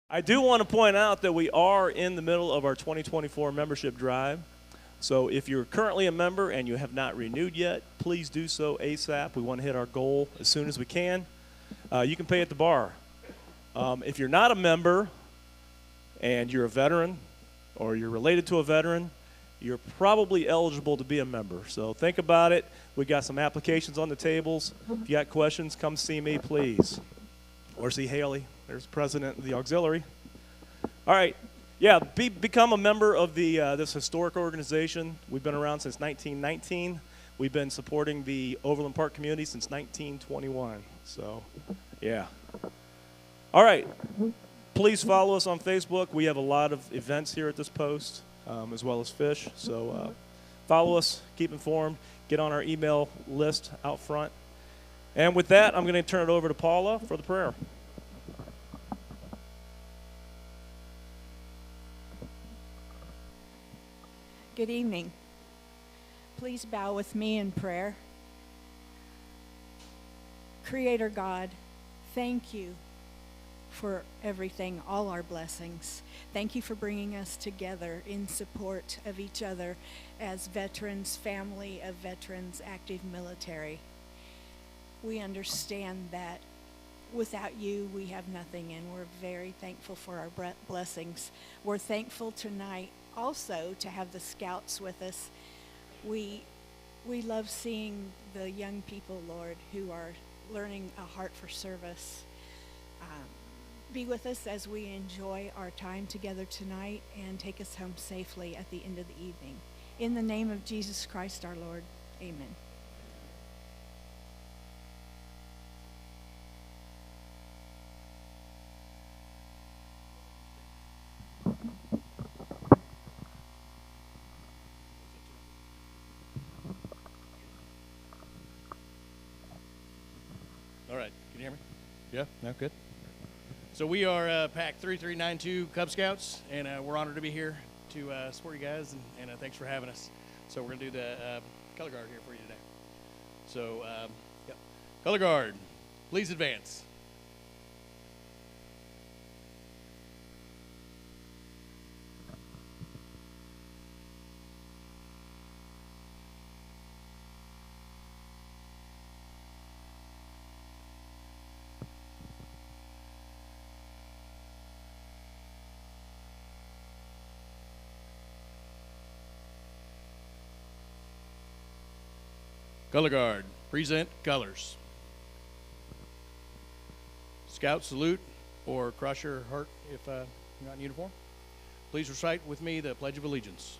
I do want to point out that we are in the middle of our 2024 membership drive. So if you're currently a member and you have not renewed yet, please do so ASAP. We want to hit our goal as soon as we can. You can pay at the bar. If you're not a member and you're a veteran or you're related to a veteran, you're probably eligible to be a member. So think about it. We got some applications on the tables. If you got questions, come see me, please. Or see Haley. There's the president of the auxiliary. All right. Yeah, become a member of the this historic organization. We've been around since 1919. We've been supporting the Overland Park community since 1921. So, yeah. All right. Please follow us on Facebook. We have a lot of events here at this post, as well as F.I.S.H. So follow us, keep informed, get on our email list out front. And with that, I'm going to turn it over to Paula for the prayer. Good evening. Please bow with me in prayer. Creator God, thank you for everything, all our blessings. Thank you for bringing us together in support of each other as veterans, family of veterans, active military. We understand that without you, we have nothing, and we're very thankful for our blessings. We're thankful tonight also to have the scouts with us. We love seeing the young people, Lord, who are learning a heart for service. Be with us as we enjoy our time together tonight and take us home safely at the end of the evening. In the name of Jesus Christ our Lord, amen. All right, can you hear me? Yeah, no, good. So we are Pack 3392 Cub Scouts, and we're honored to be here to support you guys, and thanks for having us. So we're going to do the color guard here for you today. So, yep. Color guard, please advance. Color guard, present colors. Scout salute or cross your heart if you're not in uniform. Please recite with me the Pledge of Allegiance.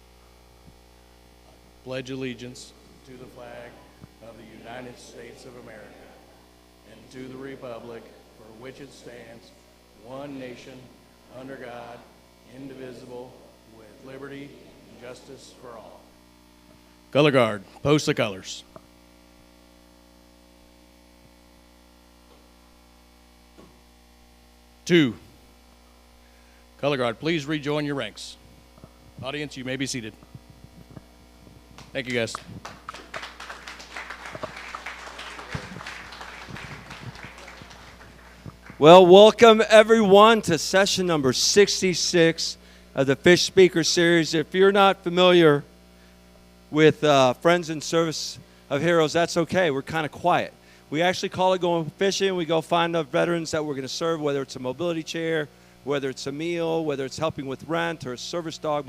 I pledge allegiance to the flag of the United States of America and to the republic for which it stands, one nation, under God, indivisible, with liberty and justice for all. Color guard, post the colors. Two, color guard, please rejoin your ranks. Audience, you may be seated. Thank you, guys. Well, welcome everyone to session number 66 of the F.I.S.H. Speaker Series. If you're not familiar with Friends in Service of Heroes, that's okay. We're kind of quiet. We actually call it going fishing. We go find the veterans that we're going to serve, whether it's a mobility chair, whether it's a meal, whether it's helping with rent or a service dog,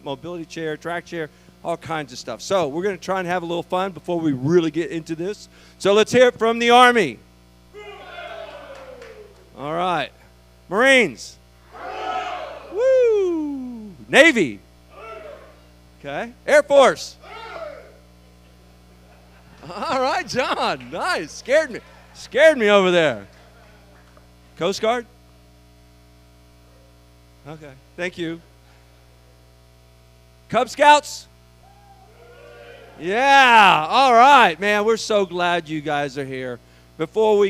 mobility chair, track chair, all kinds of stuff. So we're going to try and have a little fun before we really get into this. So let's hear it from the Army. All right. Marines. Woo. Navy. Okay. Air Force. All right, John. Nice. Scared me over there. Coast Guard? Okay. Thank you. Cub Scouts? Yeah. All right, man. We're so glad you guys are here. Before we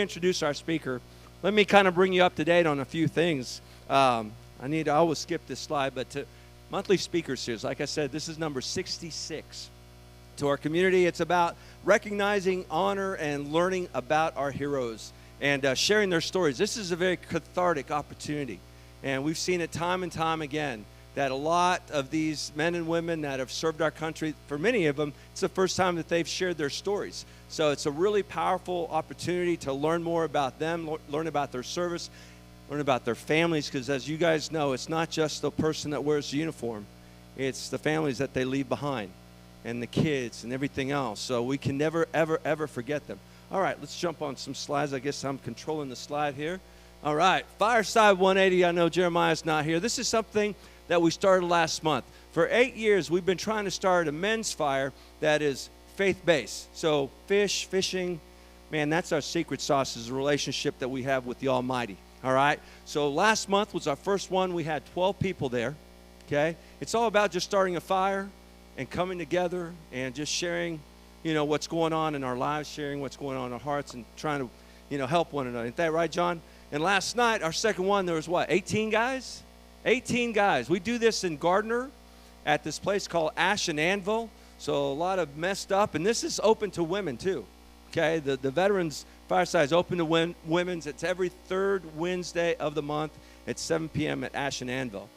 introduce our speaker, let me kind of bring you up to date on a few things. I always skip this slide, but monthly speaker series, like I said, this is number 66. To our community, it's about recognizing, honor, and learning about our heroes. and sharing their stories. This is a very cathartic opportunity, and we've seen it time and time again that a lot of these men and women that have served our country, for many of them, it's the first time that they've shared their stories. So it's a really powerful opportunity to learn more about them, learn about their service, learn about their families, because as you guys know, it's not just the person that wears the uniform, it's the families that they leave behind and the kids and everything else. So we can never, ever, ever forget them. All right, let's jump on some slides. I guess I'm controlling the slide here. All right, Fireside 180. I know Jeremiah's not here. This is something that we started last month. For 8 years, we've been trying to start a men's fire that is faith-based. So fishing, man, that's our secret sauce, is a relationship that we have with the Almighty. All right? So last month was our first one. We had 12 people there, okay? It's all about just starting a fire and coming together and just sharing, what's going on in our lives, sharing what's going on in our hearts, and trying to, help one another. Isn't that right, John? And last night, our second one, there was 18 guys? 18 guys. We do this in Gardner at this place called Ash and Anvil. So a lot of messed up. And this is open to women, too. Okay? The Veterans Fireside is open to women's. It's every third Wednesday of the month at 7 p.m. at Ash and Anvil.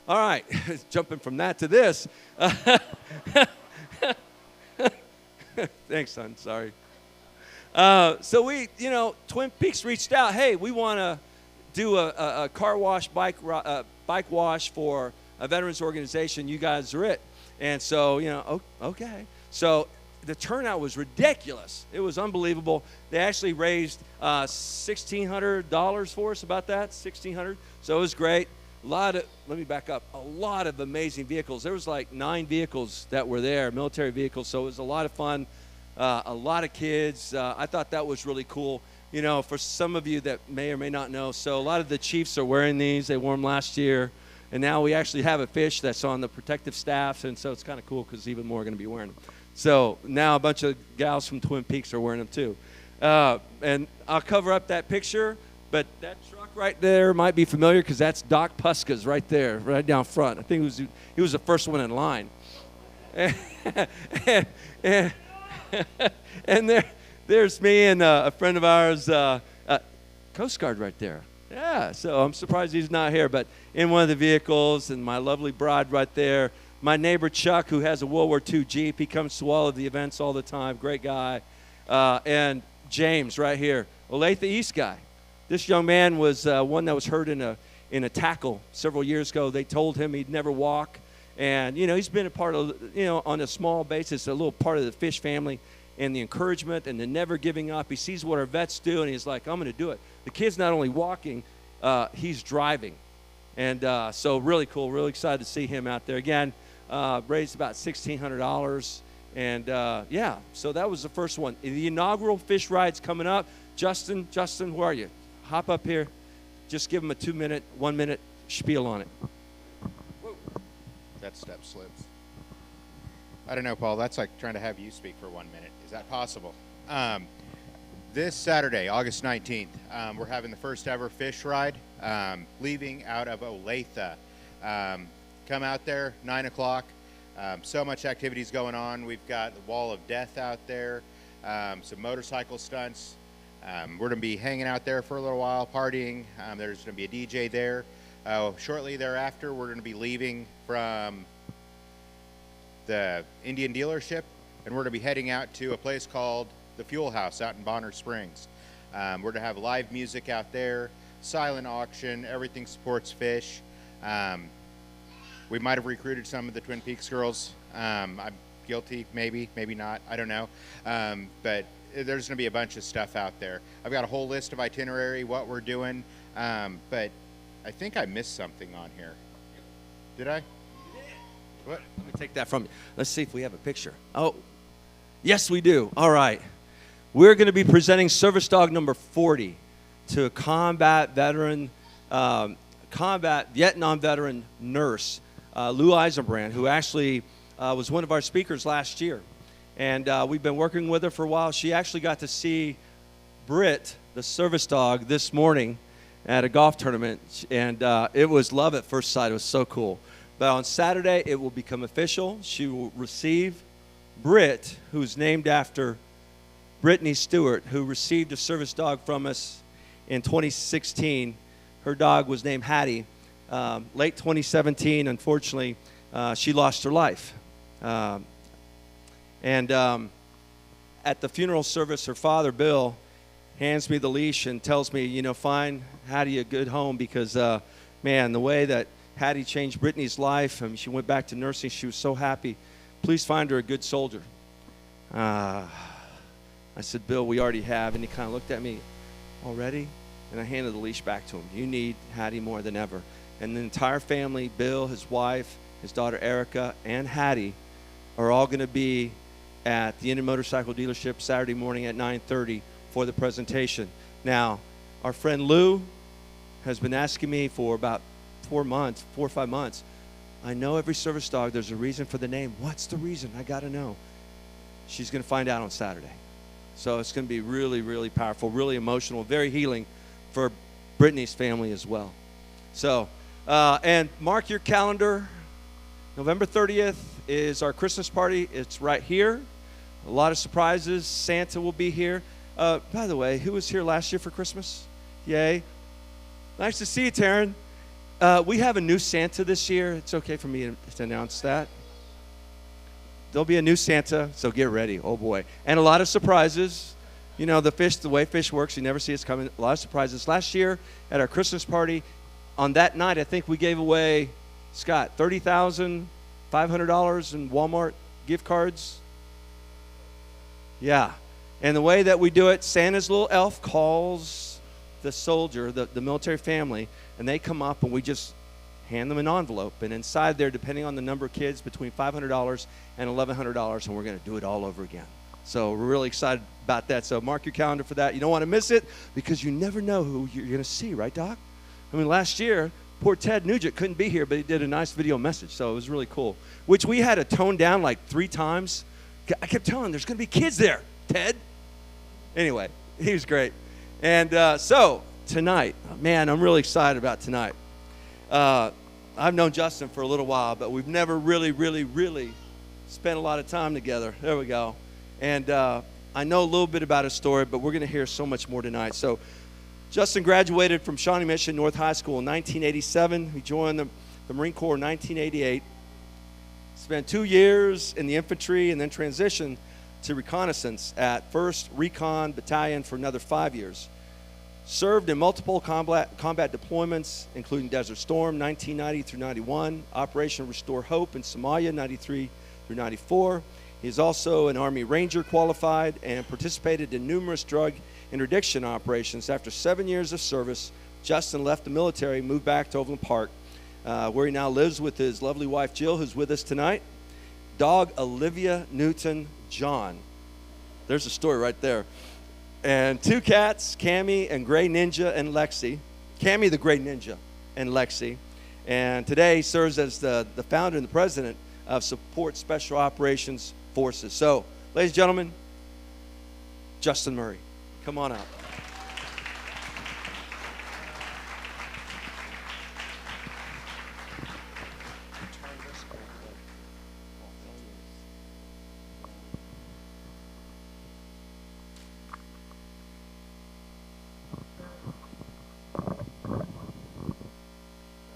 All right. Jumping from that to this. Thanks, son. Sorry. So we, Twin Peaks reached out. Hey, we want to do a car wash, bike wash for a veterans organization. You guys are it. And so, okay. So the turnout was ridiculous. It was unbelievable. They actually raised $1,600 for us, about that, $1,600. So it was great. Let me back up, a lot of amazing vehicles. There was like 9 vehicles that were there, military vehicles. So it was a lot of fun, a lot of kids. I thought that was really cool. For some of you that may or may not know, so a lot of the chiefs are wearing these. They wore them last year. And now we actually have a fish that's on the protective staff, and so it's kind of cool because even more are going to be wearing them. So now a bunch of gals from Twin Peaks are wearing them too. And I'll cover up that picture, but that truck right there might be familiar because that's Doc Puska's right there, right down front. I think he was the first one in line. And there's me and a friend of ours, Coast Guard right there. Yeah, so I'm surprised he's not here, but in one of the vehicles, and my lovely bride right there. My neighbor Chuck, who has a World War II Jeep, he comes to all of the events all the time, great guy. And James right here, Olathe East guy. This young man was one that was hurt in a tackle several years ago. They told him he'd never walk, and he's been a part of, on a small basis, a little part of the Fish family, and the encouragement and the never giving up. He sees what our vets do, and he's like, I'm going to do it. The kid's not only walking, he's driving. And so really cool, really excited to see him out there. Again, raised about $1,600. And, yeah, so that was the first one. The inaugural fish ride's coming up. Justin, where are you? Hop up here. Just give him a 1 minute spiel on it. That step slips. I don't know, Paul. That's like trying to have you speak for 1 minute. Is that possible? This Saturday, August 19th, we're having the first ever fish ride, leaving out of Olathe. Come out there, 9 o'clock. So much activities going on. We've got the Wall of Death out there, some motorcycle stunts. We're going to be hanging out there for a little while, partying. There's going to be a DJ there. Shortly thereafter, we're going to be leaving from the Indian dealership, and we're going to be heading out to a place called the Fuel House out in Bonner Springs. We're going to have live music out there, silent auction, everything supports fish. We might have recruited some of the Twin Peaks girls. I'm guilty, maybe not, I don't know. But there's going to be a bunch of stuff out there. I've got a whole list of itinerary, what we're doing, but I think I missed something on here. Did I? What? Let me take that from you. Let's see if we have a picture. Oh, yes, we do. All right. We're going to be presenting service dog number 40 to a combat Vietnam veteran nurse, Lou Eisenbrand, who actually was one of our speakers last year. And we've been working with her for a while. She actually got to see Britt, the service dog, this morning at a golf tournament. And it was love at first sight. It was so cool. But on Saturday, it will become official. She will receive Britt, who's named after Brittany Stewart, who received a service dog from us in 2016. Her dog was named Hattie. Late 2017, unfortunately, she lost her life. And at the funeral service, her father, Bill, hands me the leash and tells me, you know, find Hattie a good home because, man, the way that Hattie changed Brittany's life, I mean, she went back to nursing. She was so happy. Please find her a good soldier. I said, Bill, we already have. And he kind of looked at me, already? And I handed the leash back to him. You need Hattie more than ever. And the entire family, Bill, his wife, his daughter Erica, and Hattie, are all going to be at the Indian Motorcycle Dealership Saturday morning at 9:30 for the presentation. Now, our friend Lou has been asking me for about 4 or 5 months. I know every service dog, there's a reason for the name. What's the reason? I got to know. She's going to find out on Saturday. So it's going to be really, really powerful, really emotional, very healing for Brittany's family as well. So, and mark your calendar. November 30th is our Christmas party. It's right here. A lot of surprises. Santa will be here. By the way, who was here last year for Christmas? Yay. Nice to see you, Taryn. We have a new Santa this year. It's okay for me to announce that. There'll be a new Santa, so get ready. Oh, boy. And a lot of surprises. You know, the way fish works, you never see us coming. A lot of surprises. Last year at our Christmas party, on that night, I think we gave away, Scott, $30,500 in Walmart gift cards. Yeah. And the way that we do it, Santa's little elf calls the soldier, the military family, and they come up and we just hand them an envelope. And inside there, depending on the number of kids, between $500 and $1,100, and we're going to do it all over again. So we're really excited about that. So mark your calendar for that. You don't want to miss it because you never know who you're going to see, right, Doc? I mean, last year, poor Ted Nugent couldn't be here, but he did a nice video message, so it was really cool, which we had to tone down like 3 times. I kept telling him, there's going to be kids there, Ted. Anyway, he was great. And so tonight, man, I'm really excited about tonight. I've known Justin for a little while, but we've never really spent a lot of time together. There we go. And I know a little bit about his story, but we're going to hear so much more tonight. So Justin graduated from Shawnee Mission North High School in 1987. He joined the Marine Corps in 1988. Spent 2 years in the infantry and then transitioned to Reconnaissance at F.I.S.H Recon Battalion for another 5 years. Served in multiple combat deployments, including Desert Storm, 1990 through 91, Operation Restore Hope in Somalia, 93 through 94. He is also an Army Ranger qualified and participated in numerous drug interdiction operations. After 7 years of service, Justin left the military, moved back to Overland Park, where he now lives with his lovely wife, Jill, who's with us tonight. Dog Olivia Newton-John. There's a story right there. And 2 cats, Cammy and Gray Ninja and Lexi. Cammy the Gray Ninja and Lexi. And today he serves as the founder and the president of Support Special Operations Forces. So, ladies and gentlemen, Justin Murray. Come on out.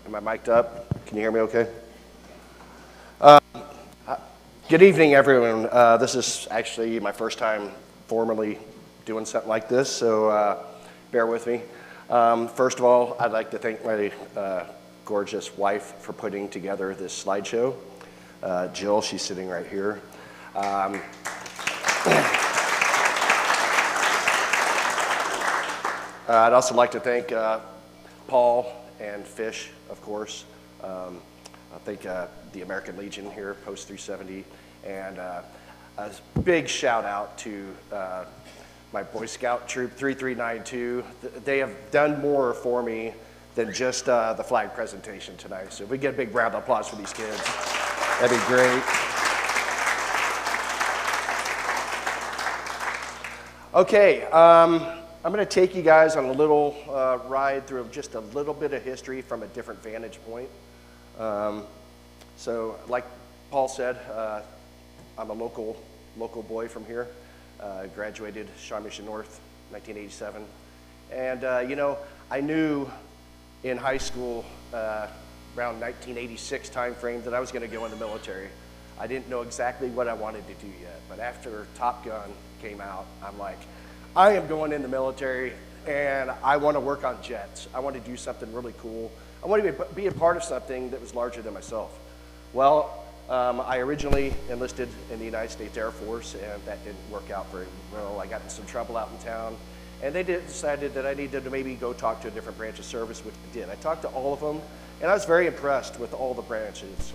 Am I mic'd up? Can you hear me okay? Good evening, everyone. This is actually my first time formally doing something like this, so bear with me. First of all, I'd like to thank my gorgeous wife for putting together this slideshow. Jill, she's sitting right here. I'd also like to thank Paul and Fish, of course. I think the American Legion here, Post 370, and a big shout out to my Boy Scout Troop 3392. They have done more for me than just the flag presentation tonight. So if we get a big round of applause for these kids, that'd be great. Okay, I'm going to take you guys on a little ride through just a little bit of history from a different vantage point. So like Paul said, I'm a local boy from here. Graduated Shawnee Mission North, 1987. And, you know, I knew in high school, around 1986 time frame, that I was going to go in the military. I didn't know exactly what I wanted to do yet, but after Top Gun came out, I'm like, I am going in the military, and I want to work on jets. I want to do something really cool. I want to be a part of something that was larger than myself. Well, I originally enlisted in the United States Air Force, and that didn't work out very well. I got in some trouble out in town, and they decided that I needed to maybe go talk to a different branch of service, which I did. I talked to all of them, and I was very impressed with all the branches.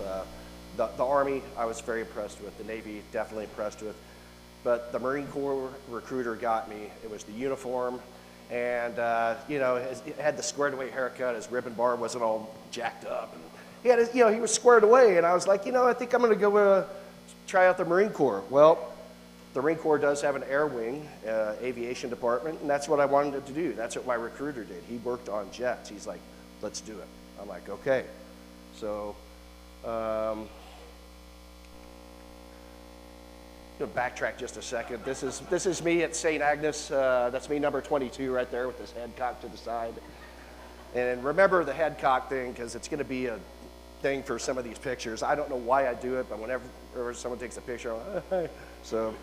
The Army, I was very impressed with. The Navy, definitely impressed with. But the Marine Corps recruiter got me. It was the uniform, and you know, he had the squared away haircut. His ribbon bar wasn't all jacked up, and he had his, you know, he was squared away. And I was like, you know, I think I'm going to go try out the Marine Corps. Well, the Marine Corps does have an air wing, aviation department, and that's what I wanted to do. That's what my recruiter did. He worked on jets. He's like, let's do it. I'm like, okay. So. Backtrack just a second. This is me at St. Agnes. That's me, number 22, right there with this head cocked to the side. And remember the head cock thing, because it's going to be a thing for some of these pictures. I don't know why I do it, but whenever someone takes a picture, I'm like, hey. So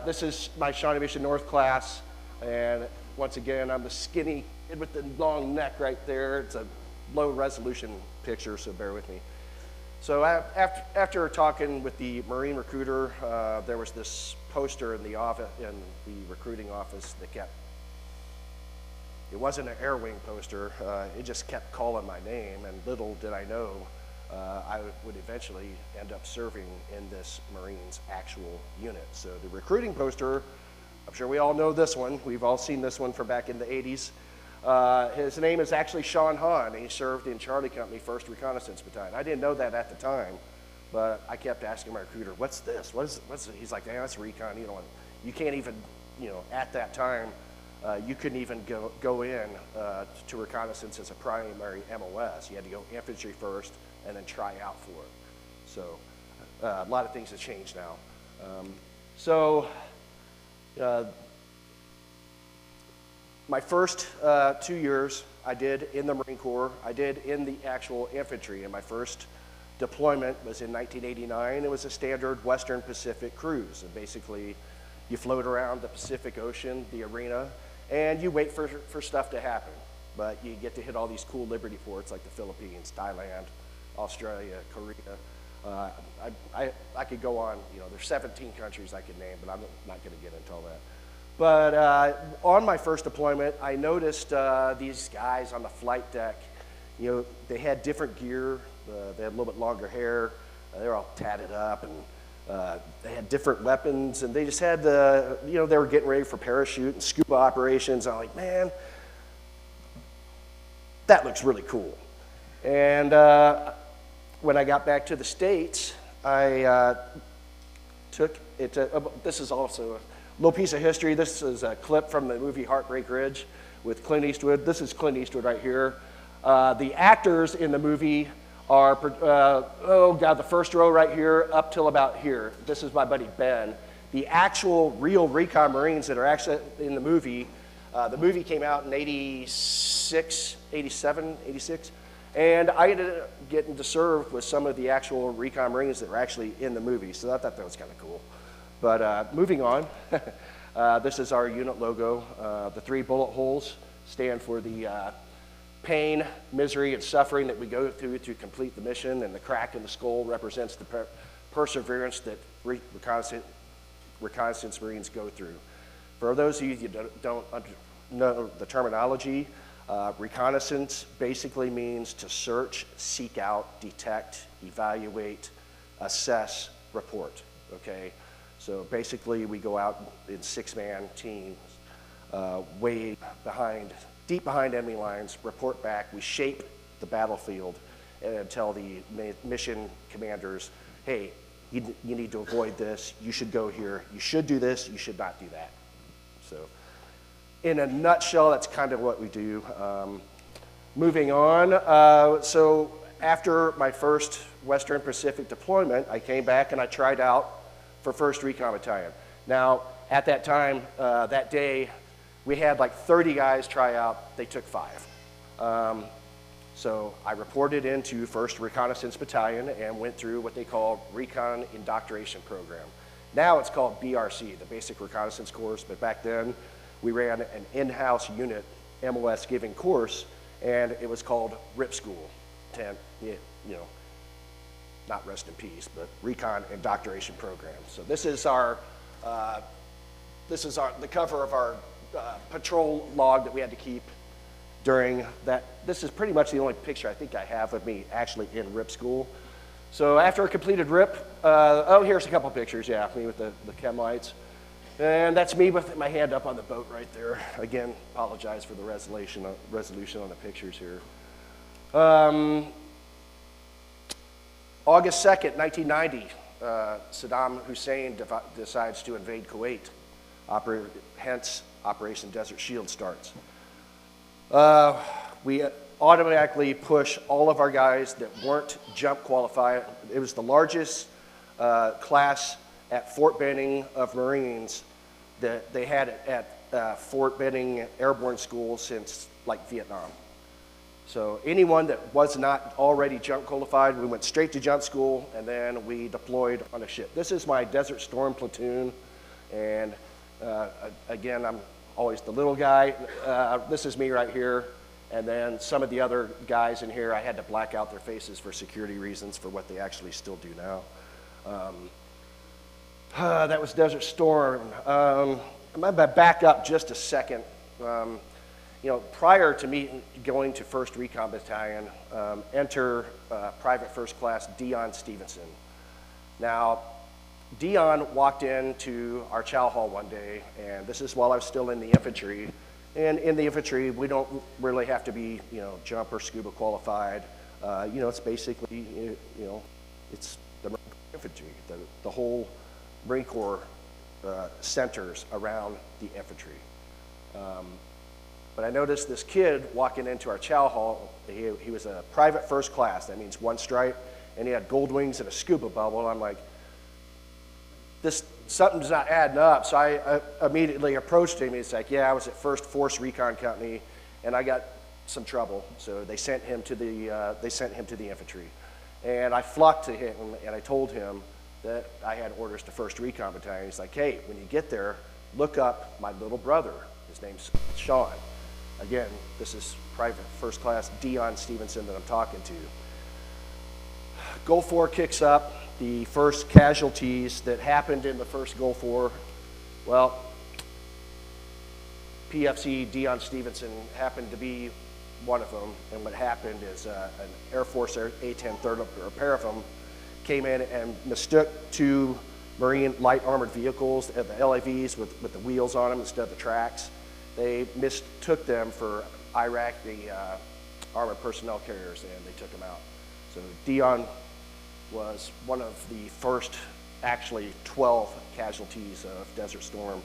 this is my Shawnee Mission North class, and once again, I'm the skinny kid with the long neck right there. It's a low resolution picture, so bear with me. So after talking with the Marine recruiter, there was this poster in the office, in the recruiting office, that kept, it wasn't an air wing poster, it just kept calling my name, and little did I know I would eventually end up serving in this Marine's actual unit. So the recruiting poster, I'm sure we all know this one, we've all seen this one from back in the 80s. His name is actually Sean Hahn, and he served in Charlie Company, 1st Reconnaissance Battalion. I didn't know that at the time, but I kept asking my recruiter, what's this? What's it? He's like, that's recon. You can't even, at that time, you couldn't even go in to reconnaissance as a primary MOS. You had to go infantry first and then try out for it. So a lot of things have changed now. My first 2 years I did in the Marine Corps. I did in the actual infantry, and my first deployment was in 1989. It was a standard Western Pacific cruise, and basically you float around the Pacific Ocean, the arena, and you wait for stuff to happen. But you get to hit all these cool liberty ports like the Philippines, Thailand, Australia, Korea. I could go on, there's 17 countries I could name, but I'm not going to get into all that. But on my first deployment, I noticed these guys on the flight deck, they had different gear. They had a little bit longer hair. They were all tatted up, and they had different weapons, and they just had they were getting ready for parachute and scuba operations. I'm like, man, that looks really cool. And when I got back to the States, I took it to, this is also a little piece of history. This is a clip from the movie Heartbreak Ridge with Clint Eastwood. This is Clint Eastwood right here. The actors in the movie are, the first row right here up till about here. This is my buddy Ben. The actual real recon Marines that are actually in the movie came out in 86, 87, 86. And I ended up getting to serve with some of the actual recon Marines that were actually in the movie. So I thought that was kind of cool. But moving on, this is our unit logo. The 3 bullet holes stand for the pain, misery, and suffering that we go through to complete the mission, and the crack in the skull represents the perseverance that reconnaissance Marines go through. For those of you that don't know the terminology, reconnaissance basically means to search, seek out, detect, evaluate, assess, report, okay? So basically, we go out in 6-man teams, way deep behind enemy lines, report back. We shape the battlefield and tell the mission commanders, hey, you need to avoid this. You should go here. You should do this. You should not do that. So in a nutshell, that's kind of what we do. Moving on, so after my first Western Pacific deployment, I came back and I tried out for 1st Recon Battalion. Now, at that time, that day, we had like 30 guys try out. They took 5. So I reported into 1st Reconnaissance Battalion and went through what they call Recon Indoctrination Program. Now it's called BRC, the Basic Reconnaissance Course, but back then we ran an in-house unit MOS giving course, and it was called RIP School. Not rest in peace, but Recon Indoctrination Program. So this is the cover of our patrol log that we had to keep during that. This is pretty much the only picture I think I have of me actually in RIP school. So after I completed RIP, here's a couple pictures, me with the chem lights. And that's me with my hand up on the boat right there. Again, apologize for the resolution on the pictures here. August 2nd, 1990, Saddam Hussein decides to invade Kuwait. Hence, Operation Desert Shield starts. We automatically push all of our guys that weren't jump qualified. It was the largest class at Fort Benning of Marines that they had at Fort Benning Airborne School since like Vietnam. So anyone that was not already jump qualified, we went straight to jump school, and then we deployed on a ship. This is my Desert Storm platoon, and again, I'm always the little guy. This is me right here, and then some of the other guys in here, I had to black out their faces for security reasons for what they actually still do now. That was Desert Storm. I'm going to back up just a second. Prior to me going to 1st Recon Battalion, enter Private First Class Dion Stevenson. Now, Dion walked into our chow hall one day, and this is while I was still in the infantry. And in the infantry, we don't really have to be, jump or scuba qualified. It's basically, it's the Marine infantry. The whole Marine Corps centers around the infantry. But I noticed this kid walking into our chow hall. He was a private first class. That means 1 stripe, and he had gold wings and a scuba bubble. I'm like, something's not adding up. So I immediately approached him. He's like, I was at 1st Force Recon Company, and I got some trouble. So they sent him to the infantry, and I flocked to him, and I told him that I had orders to 1st Recon Battalion. He's like, hey, when you get there, look up my little brother. His name's Sean. Again, this is Private First Class Dion Stevenson that I'm talking to. Gulf War kicks up. The first casualties that happened in the first Gulf War, well, PFC Dion Stevenson happened to be one of them. And what happened is an Air Force A-10 third repair of them came in and mistook 2 Marine light armored vehicles, the LAVs with the wheels on them instead of the tracks. They mistook them for Iraq, the armored personnel carriers, and they took them out. So Dion was one of the first, actually 12 casualties of Desert Storm.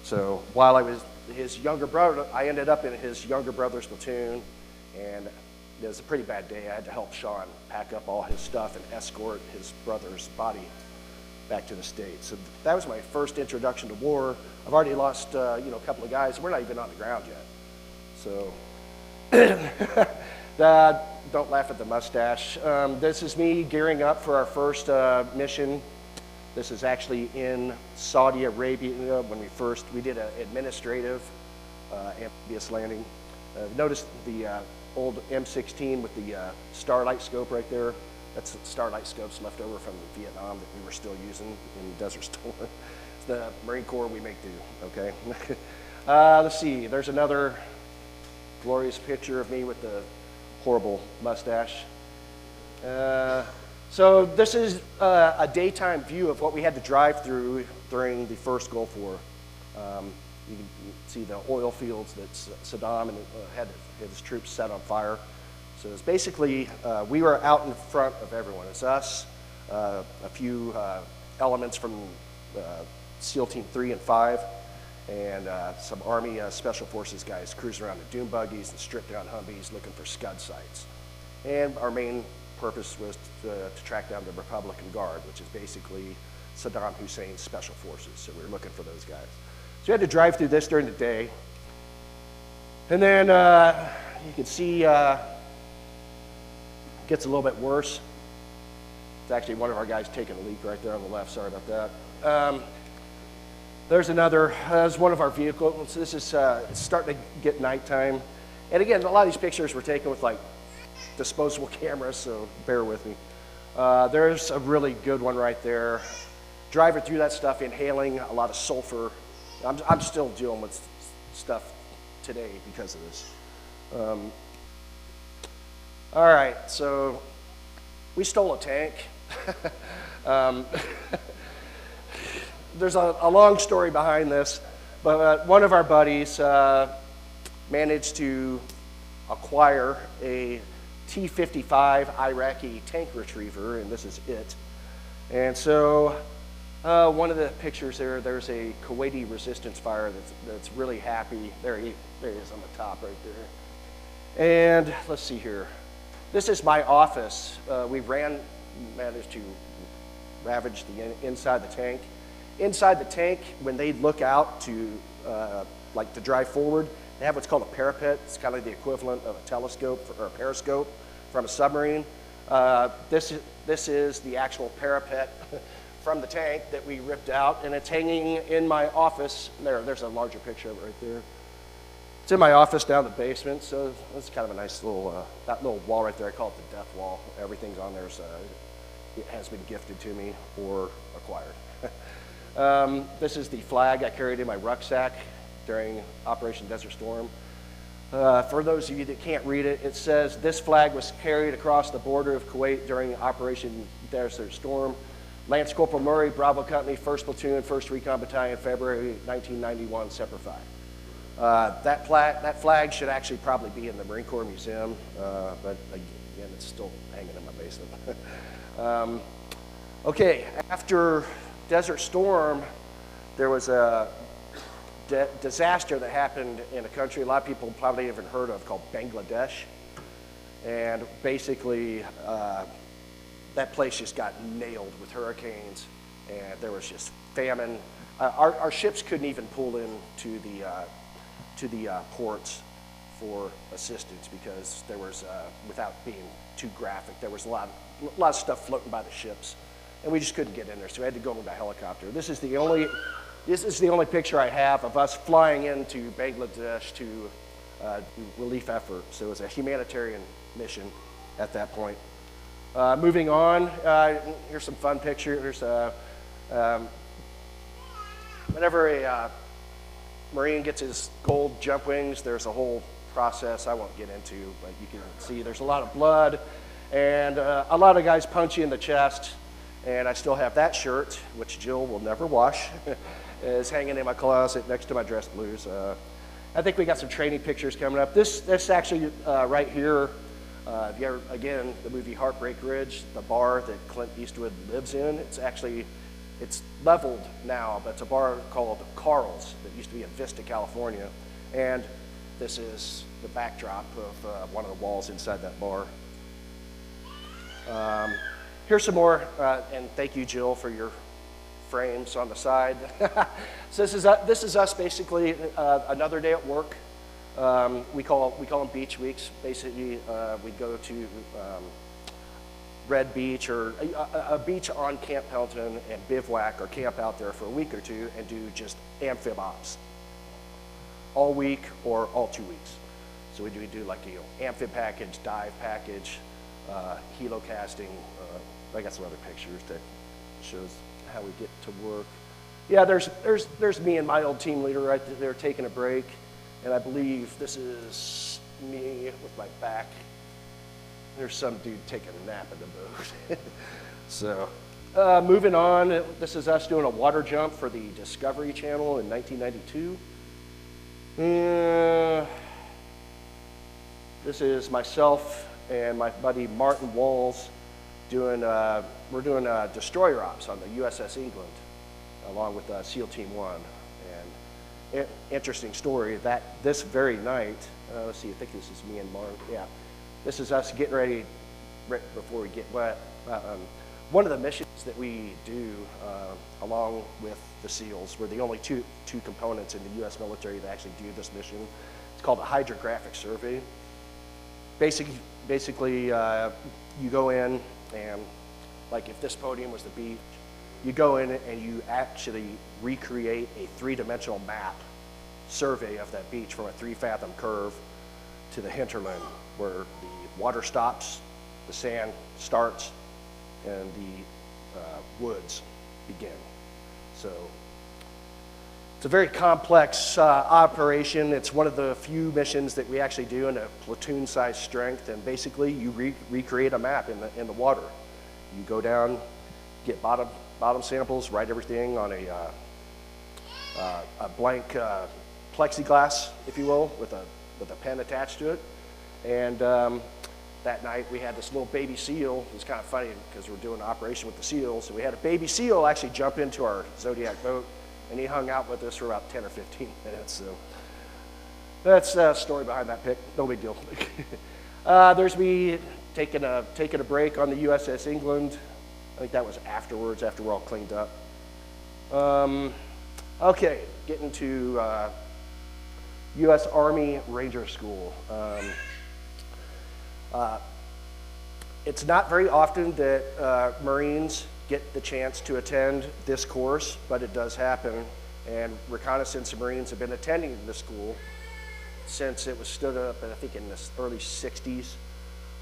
So while I was his younger brother, I ended up in his younger brother's platoon, and it was a pretty bad day. I had to help Sean pack up all his stuff and escort his brother's body back to the States. So that was my first introduction to war. I've already lost, a couple of guys. We're not even on the ground yet. So don't laugh at the mustache. This is me gearing up for our first mission. This is actually in Saudi Arabia when we did an administrative amphibious landing. Notice the old M16 with the Starlight scope right there. That's the Starlight scopes left over from Vietnam that we were still using in Desert Storm. It's the Marine Corps we make do, okay? Let's see, there's another glorious picture of me with the horrible mustache. So this is a daytime view of what we had to drive through during the first Gulf War. You can see the oil fields that Saddam had his troops set on fire. So it's basically, we were out in front of everyone. It's us, a few elements from SEAL Team 3 and 5, and some Army Special Forces guys cruising around in dune buggies and stripped down Humvees looking for Scud sites. And our main purpose was to track down the Republican Guard, which is basically Saddam Hussein's special forces. So we were looking for those guys. So we had to drive through this during the day. And then you can see it gets a little bit worse. It's actually one of our guys taking a leak right there on the left. Sorry about that. There's another, that's one of our vehicles. This is it's starting to get nighttime. And again, a lot of these pictures were taken with like disposable cameras, so bear with me. There's a really good one right there. Driving through that stuff, inhaling a lot of sulfur. I'm still dealing with stuff today because of this. All right, so we stole a tank. There's a long story behind this, but one of our buddies managed to acquire a T-55 Iraqi tank retriever, and this is it. And so one of the pictures there's a Kuwaiti resistance fighter that's really happy. There he is on the top right there. And let's see here. This is my office. We managed to ravage the inside the tank. Inside the tank, when they look out to drive forward, they have what's called a parapet. It's kind of the equivalent of a telescope or a periscope from a submarine. This is the actual parapet from the tank that we ripped out, and it's hanging in my office. There's a larger picture of it right there. It's in my office down the basement, so it's kind of a nice little, that little wall right there, I call it the death wall. Everything's on there, so it has been gifted to me or acquired. This is the flag I carried in my rucksack during Operation Desert Storm. For those of you that can't read it, it says, this flag was carried across the border of Kuwait during Operation Desert Storm. Lance Corporal Murray, Bravo Company, 1st Platoon, 1st Recon Battalion, February 1991, Semper Fi. That flag should actually probably be in the Marine Corps Museum, but again, it's still hanging in my basement. Okay, after Desert Storm, there was a disaster that happened in a country a lot of people probably haven't heard of called Bangladesh. And basically, that place just got nailed with hurricanes, and there was just famine. Our ships couldn't even pull in to the ports for assistance because there was, without being too graphic, there was a lot of stuff floating by the ships, and we just couldn't get in there, so we had to go in by helicopter. This is the only picture I have of us flying into Bangladesh to do relief efforts. So it was a humanitarian mission at that point. Moving on, here's some fun pictures. Whenever a Marine gets his gold jump wings, there's a whole process I won't get into, but you can see there's a lot of blood, and a lot of guys punch you in the chest, and I still have that shirt, which Jill will never wash, is hanging in my closet next to my dress blues. I think we got some training pictures coming up. This actually right here, if you ever, again, the movie Heartbreak Ridge, the bar that Clint Eastwood lives in, it's leveled now, but it's a bar called Carl's that used to be in Vista, California. And this is the backdrop of one of the walls inside that bar. Here's some more, and thank you, Jill, for your frames on the side. So this is us basically another day at work. We call them beach weeks. Basically, we go to Red Beach or a beach on Camp Pelton and bivouac or camp out there for a week or two and do just amphib ops all week or all 2 weeks. So we do like amphib package, dive package, helo casting. I got some other pictures that shows how we get to work. Yeah, there's me and my old team leader right there taking a break, and I believe this is me with my back. There's some dude taking a nap in the boat. So, moving on, this is us doing a water jump for the Discovery Channel in 1992. This is myself and my buddy Martin Walls we're doing destroyer ops on the USS England, along with SEAL Team 1. And interesting story that this very night, let's see, I think this is me and Martin. Yeah, this is us getting ready right before we get wet. One of the missions that we do, along with the SEALs, we're the only two components in the U.S. military that actually do this mission. It's called a hydrographic survey. Basically, you go in and, like if this podium was the beach, you go in and you actually recreate a three-dimensional map survey of that beach from a 3-fathom curve to the hinterland, where the water stops, the sand starts, and the woods begin. So it's a very complex operation. It's one of the few missions that we actually do in a platoon-sized strength, and basically you recreate a map in the water. You go down, get bottom samples, write everything on a blank plexiglass, if you will, with a pen attached to it. And that night we had this little baby seal. It was kind of funny because we're doing an operation with the SEALs, and we had a baby seal actually jump into our Zodiac boat, and he hung out with us for about 10 or 15 minutes. So that's the story behind that pic. No big deal. There's me taking a break on the USS England. I think that was afterwards, after we're all cleaned up. Okay, getting to U.S. Army Ranger School. It's not very often that Marines get the chance to attend this course, but it does happen. And Reconnaissance and Marines have been attending this school since it was stood up, I think, in the early 60s.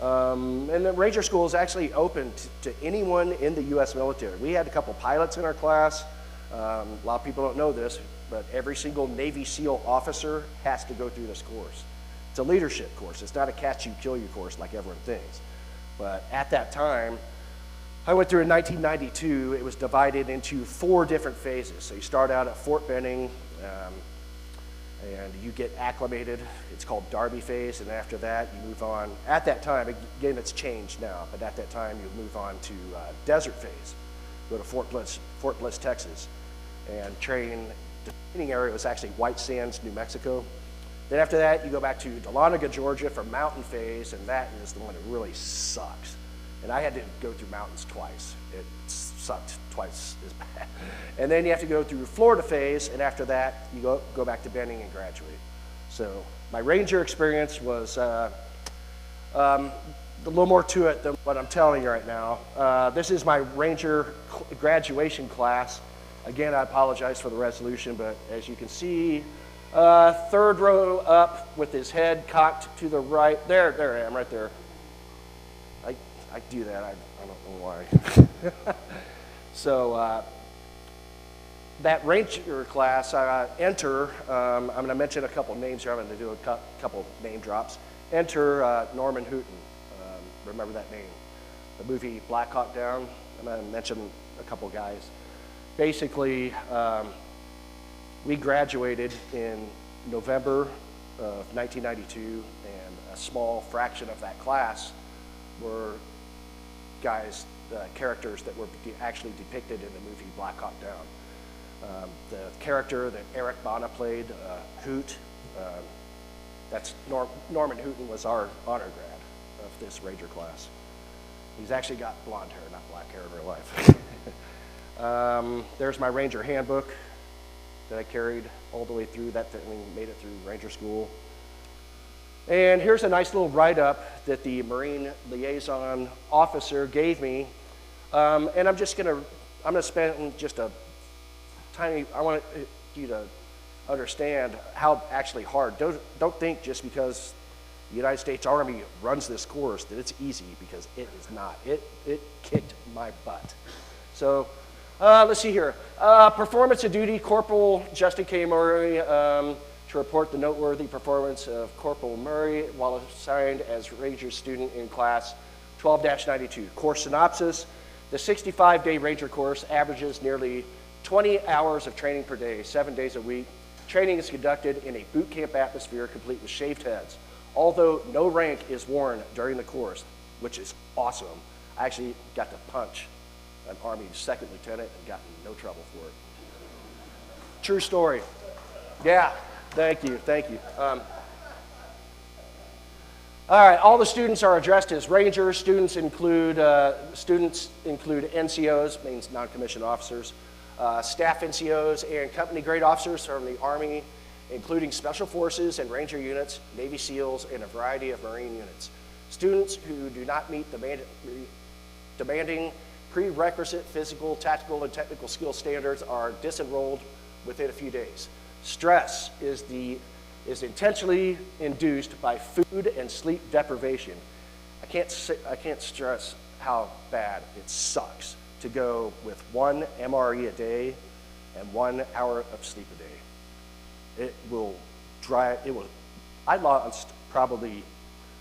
And the Ranger School is actually open to anyone in the U.S. military. We had a couple pilots in our class. A lot of people don't know this, but every single Navy SEAL officer has to go through this course. It's a leadership course. It's not a catch you, kill you course like everyone thinks. But at that time, I went through in 1992. It was divided into 4 different phases. So you start out at Fort Benning, and you get acclimated. It's called Derby phase, and after that you move on. At that time, again, it's changed now, but at that time you move on to Desert phase. Go to Fort Bliss, Texas, and train. The training area was actually White Sands, New Mexico. Then after that, you go back to Dahlonega, Georgia for Mountain phase, and that is the one that really sucks. And I had to go through mountains twice. It sucked twice as bad. And then you have to go through Florida phase, and after that, you go back to Benning and graduate. So my Ranger experience was a little more to it than what I'm telling you right now. This is my Ranger graduation class. Again, I apologize for the resolution, but as you can see, 3rd row up with his head cocked to the right. There I am, right there. I do that, I don't know why. So that Ranger class, enter, I'm going to mention a couple names here. I'm going to do a couple name drops. Enter Norman Houghton. Remember that name. The movie Black Hawk Down. I'm going to mention a couple guys. Basically, we graduated in November of 1992, and a small fraction of that class were guys, characters that were actually depicted in the movie Black Hawk Down. The character that Eric Bana played, Hoot, that's Norman Houghton was our honor grad of this Ranger class. He's actually got blonde hair, not black hair in real life. There's my Ranger handbook that I carried all the way through that and made it through Ranger School. And here's a nice little write-up that the Marine Liaison Officer gave me. And I'm gonna spend just a tiny, I want you to understand how actually hard. Don't think just because the United States Army runs this course that it's easy, because it is not. It kicked my butt. So let's see here. Performance of duty, Corporal Justin K. Murray, to report the noteworthy performance of Corporal Murray while assigned as Ranger student in class 12-92. Course synopsis: the 65-day Ranger course averages nearly 20 hours of training per day, 7 days a week. Training is conducted in a boot camp atmosphere complete with shaved heads. Although no rank is worn during the course, which is awesome. I actually got to punch an Army second lieutenant and got in no trouble for it. True story. Yeah, thank you. All right, all the students are addressed as Rangers. Students include NCOs, means non-commissioned officers, staff NCOs, and company grade officers from the Army, including Special Forces and Ranger units, Navy SEALs, and a variety of Marine units. Students who do not meet the demanding prerequisite physical, tactical, and technical skill standards are disenrolled within a few days. Stress is intentionally induced by food and sleep deprivation. I can't stress how bad it sucks to go with 1 MRE a day and 1 hour of sleep a day. I lost probably,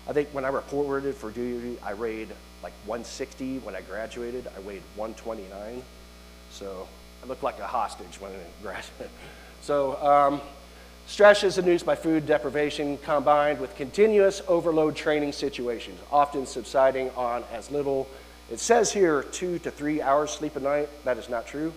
I think when I reported for duty, I weighed like 160. When I graduated, I weighed 129. So I looked like a hostage when I graduated. So stress is induced by food deprivation combined with continuous overload training situations, often subsiding on as little, it says here, 2 to 3 hours sleep a night. That is not true.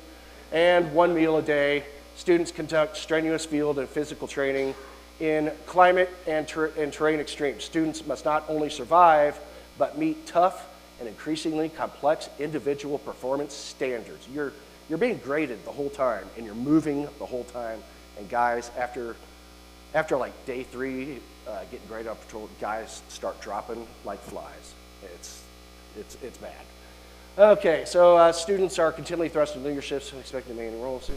And 1 meal a day. Students conduct strenuous field and physical training in climate and terrain extremes. Students must not only survive, but meet tough and increasingly complex individual performance standards. You're being graded the whole time, and you're moving the whole time. And guys, after like day 3, getting graded on patrol, guys start dropping like flies. It's bad. Okay, so students are continually thrust into leaderships, expected to maintain roles.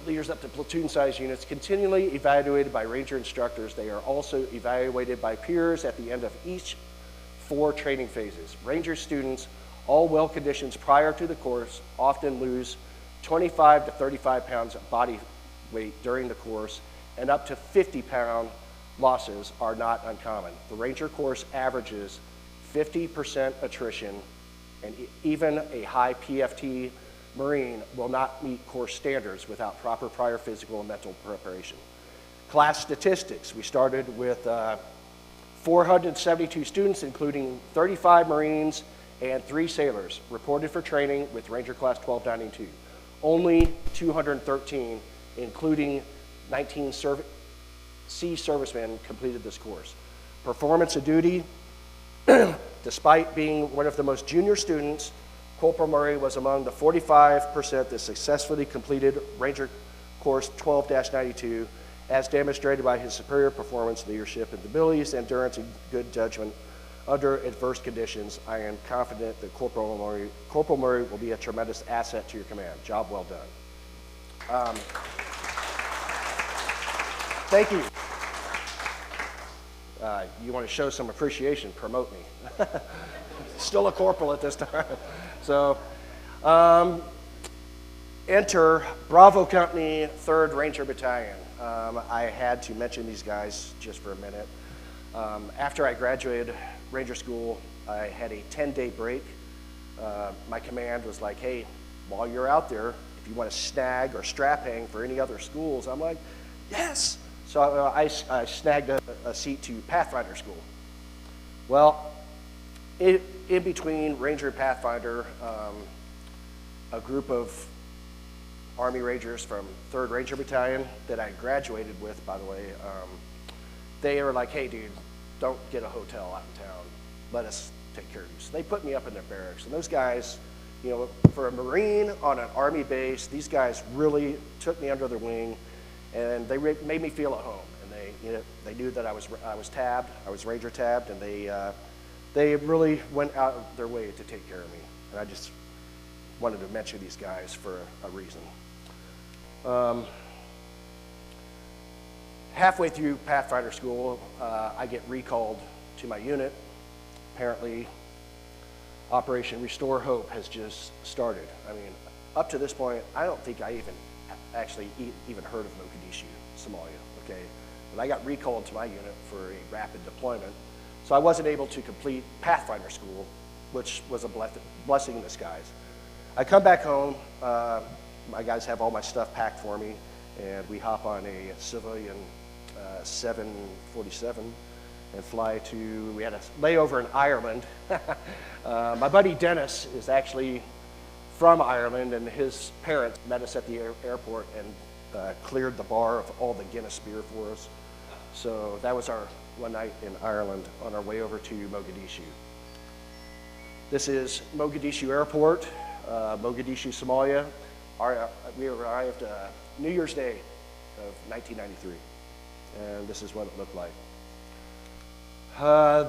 Leaders up to platoon-sized units, continually evaluated by Ranger instructors. They are also evaluated by peers at the end of each 4 training phases. Ranger students, all well-conditioned prior to the course, often lose 25 to 35 pounds of body weight during the course, and up to 50-pound losses are not uncommon. The Ranger course averages 50% attrition, and even a high PFT Marine will not meet course standards without proper prior physical and mental preparation. Class statistics, we started with 472 students, including 35 Marines and 3 sailors, reported for training with Ranger Class 1292. Only 213, including 19 sea servicemen, completed this course. Performance of duty, despite being one of the most junior students, Corporal Murray was among the 45% that successfully completed Ranger Course 12-92, as demonstrated by his superior performance, leadership, and abilities, endurance, and good judgment under adverse conditions. I am confident that Corporal Murray will be a tremendous asset to your command. Job well done. Thank you. You want to show some appreciation, promote me. Still a corporal at this time. So, enter Bravo Company, 3rd Ranger Battalion. I had to mention these guys just for a minute. After I graduated Ranger School, I had a 10-day break. My command was like, hey, while you're out there, if you want to snag or strap hang for any other schools, I'm like, yes. So I snagged a seat to Pathfinder School. Well, in between Ranger and Pathfinder, a group of Army Rangers from 3rd Ranger Battalion that I graduated with, by the way, they were like, hey, dude, don't get a hotel out in town. Let us take care of you. So they put me up in their barracks. And those guys, you know, for a Marine on an Army base, these guys really took me under their wing, and they made me feel at home. And they knew that I was tabbed, I was Ranger tabbed, and they really went out of their way to take care of me. And I just wanted to mention these guys for a reason. Halfway through Pathfinder School, I get recalled to my unit. Apparently, Operation Restore Hope has just started. I mean, up to this point, I don't think I even heard of Mogadishu, Somalia, okay? But I got recalled to my unit for a rapid deployment, so I wasn't able to complete Pathfinder School, which was a blessing in disguise. I come back home, my guys have all my stuff packed for me, and we hop on a civilian 747 and fly to, we had a layover in Ireland. My buddy Dennis is actually from Ireland, and his parents met us at the airport and cleared the bar of all the Guinness beer for us. So that was our one night in Ireland on our way over to Mogadishu. This is Mogadishu Airport, Mogadishu, Somalia. We arrived New Year's Day of 1993, and this is what it looked like.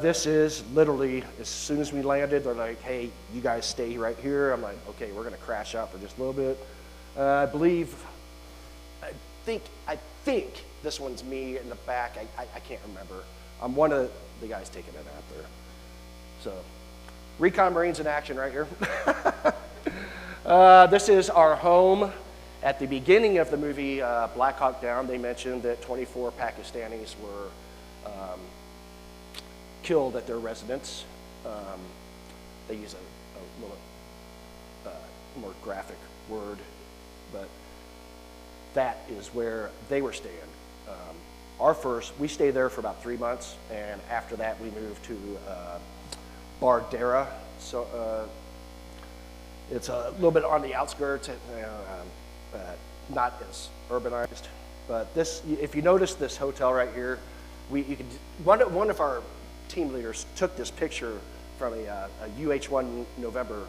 This is literally, as soon as we landed, they're like, hey, you guys stay right here. I'm like, okay, we're gonna crash out for just a little bit. I think this one's me in the back. I can't remember. I'm one of the guys taking it out there. So, Recon Marines in action right here. This is our home. At the beginning of the movie Black Hawk Down, they mentioned that 24 Pakistanis were killed at their residence. They use a little more graphic word, but that is where they were staying. We stayed there for about 3 months, and after that we moved to Bardera. So it's a little bit on the outskirts, not as urbanized. But this, if you notice this hotel right here, one of our team leaders took this picture from a UH-1 November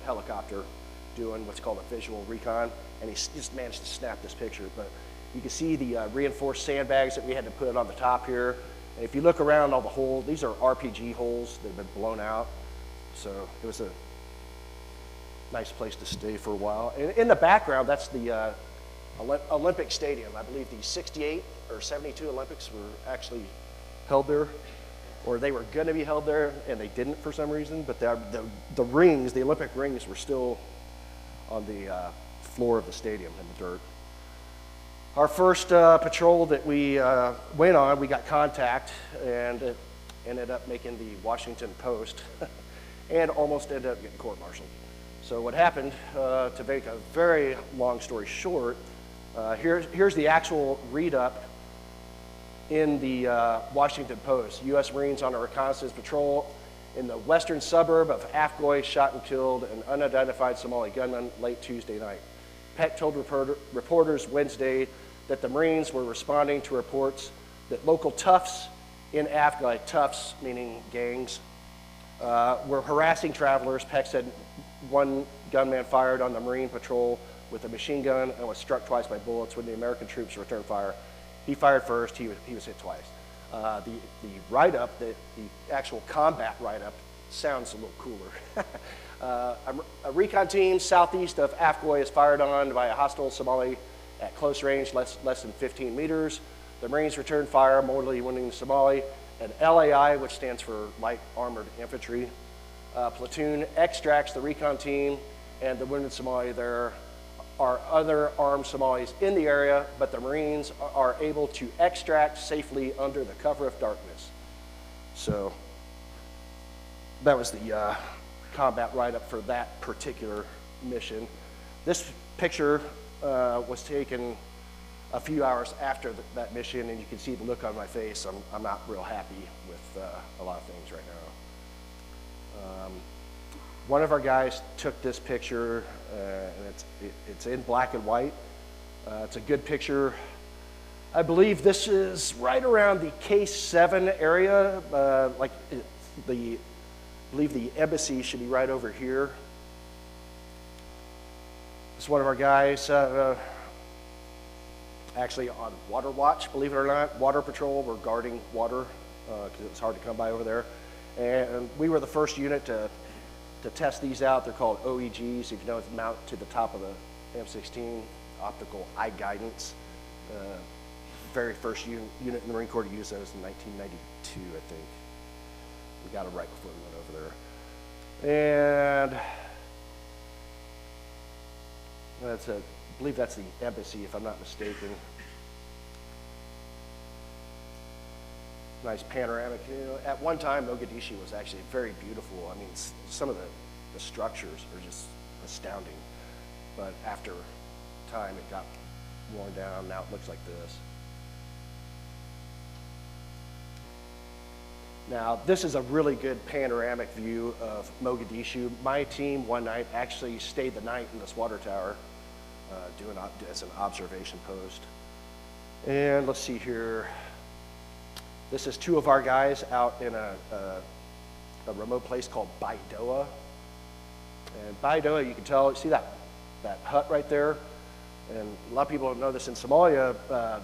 helicopter doing what's called a visual recon, and he just managed to snap this picture. But you can see the reinforced sandbags that we had to put on the top here. And if you look around all the holes, these are RPG holes that have been blown out. So it was a nice place to stay for a while. And in the background, that's the Olympic Stadium. I believe the 68 or 72 Olympics were actually held there, or they were going to be held there, and they didn't for some reason. But the rings, the Olympic rings, were still on the floor of the stadium in the dirt. Our first patrol that we went on, we got contact, and it ended up making the Washington Post, and almost ended up getting court-martialed. So what happened, to make a very long story short, here's the actual read-up in the Washington Post. U.S. Marines on a reconnaissance patrol in the western suburb of Afgoy shot and killed an unidentified Somali gunman late Tuesday night. Peck told reporters Wednesday that the Marines were responding to reports that local toughs in Afgoy, toughs meaning gangs, were harassing travelers. Peck said one gunman fired on the Marine patrol with a machine gun and was struck twice by bullets when the American troops returned fire. He fired first, he was hit twice. The write-up, the actual combat write-up, sounds a little cooler. A recon team southeast of Afgoy is fired on by a hostile Somali at close range, less than 15 meters. The Marines returned fire, mortally wounding the Somali. An LAI, which stands for Light Armored Infantry, platoon extracts the recon team and the wounded Somali. There are other armed Somalis in the area, but the Marines are able to extract safely under the cover of darkness. So that was the combat write-up for that particular mission. This picture was taken a few hours after that mission, and you can see the look on my face. I'm not real happy with a lot of things right now. One of our guys took this picture, and it's in black and white. It's a good picture. I believe this is right around the K7 area. I believe the embassy should be right over here. It's one of our guys actually on water watch, believe it or not. Water patrol, we're guarding water because it was hard to come by over there. And we were the first unit to test these out. They're called OEGs. If you know, it's mount to the top of the M16, optical eye guidance. Very first unit in the Marine Corps to use those in 1992, I think. We got them right before we went over there. And I believe that's the embassy, if I'm not mistaken. Nice panoramic. You know, at one time, Mogadishu was actually very beautiful. I mean, some of the structures are just astounding. But after time, it got worn down. Now it looks like this. Now, this is a really good panoramic view of Mogadishu. My team one night actually stayed the night in this water tower, doing as an observation post. And let's see here. This is two of our guys out in a remote place called Baidoa. And Baidoa, you can tell, see that hut right there? And a lot of people don't know this in Somalia.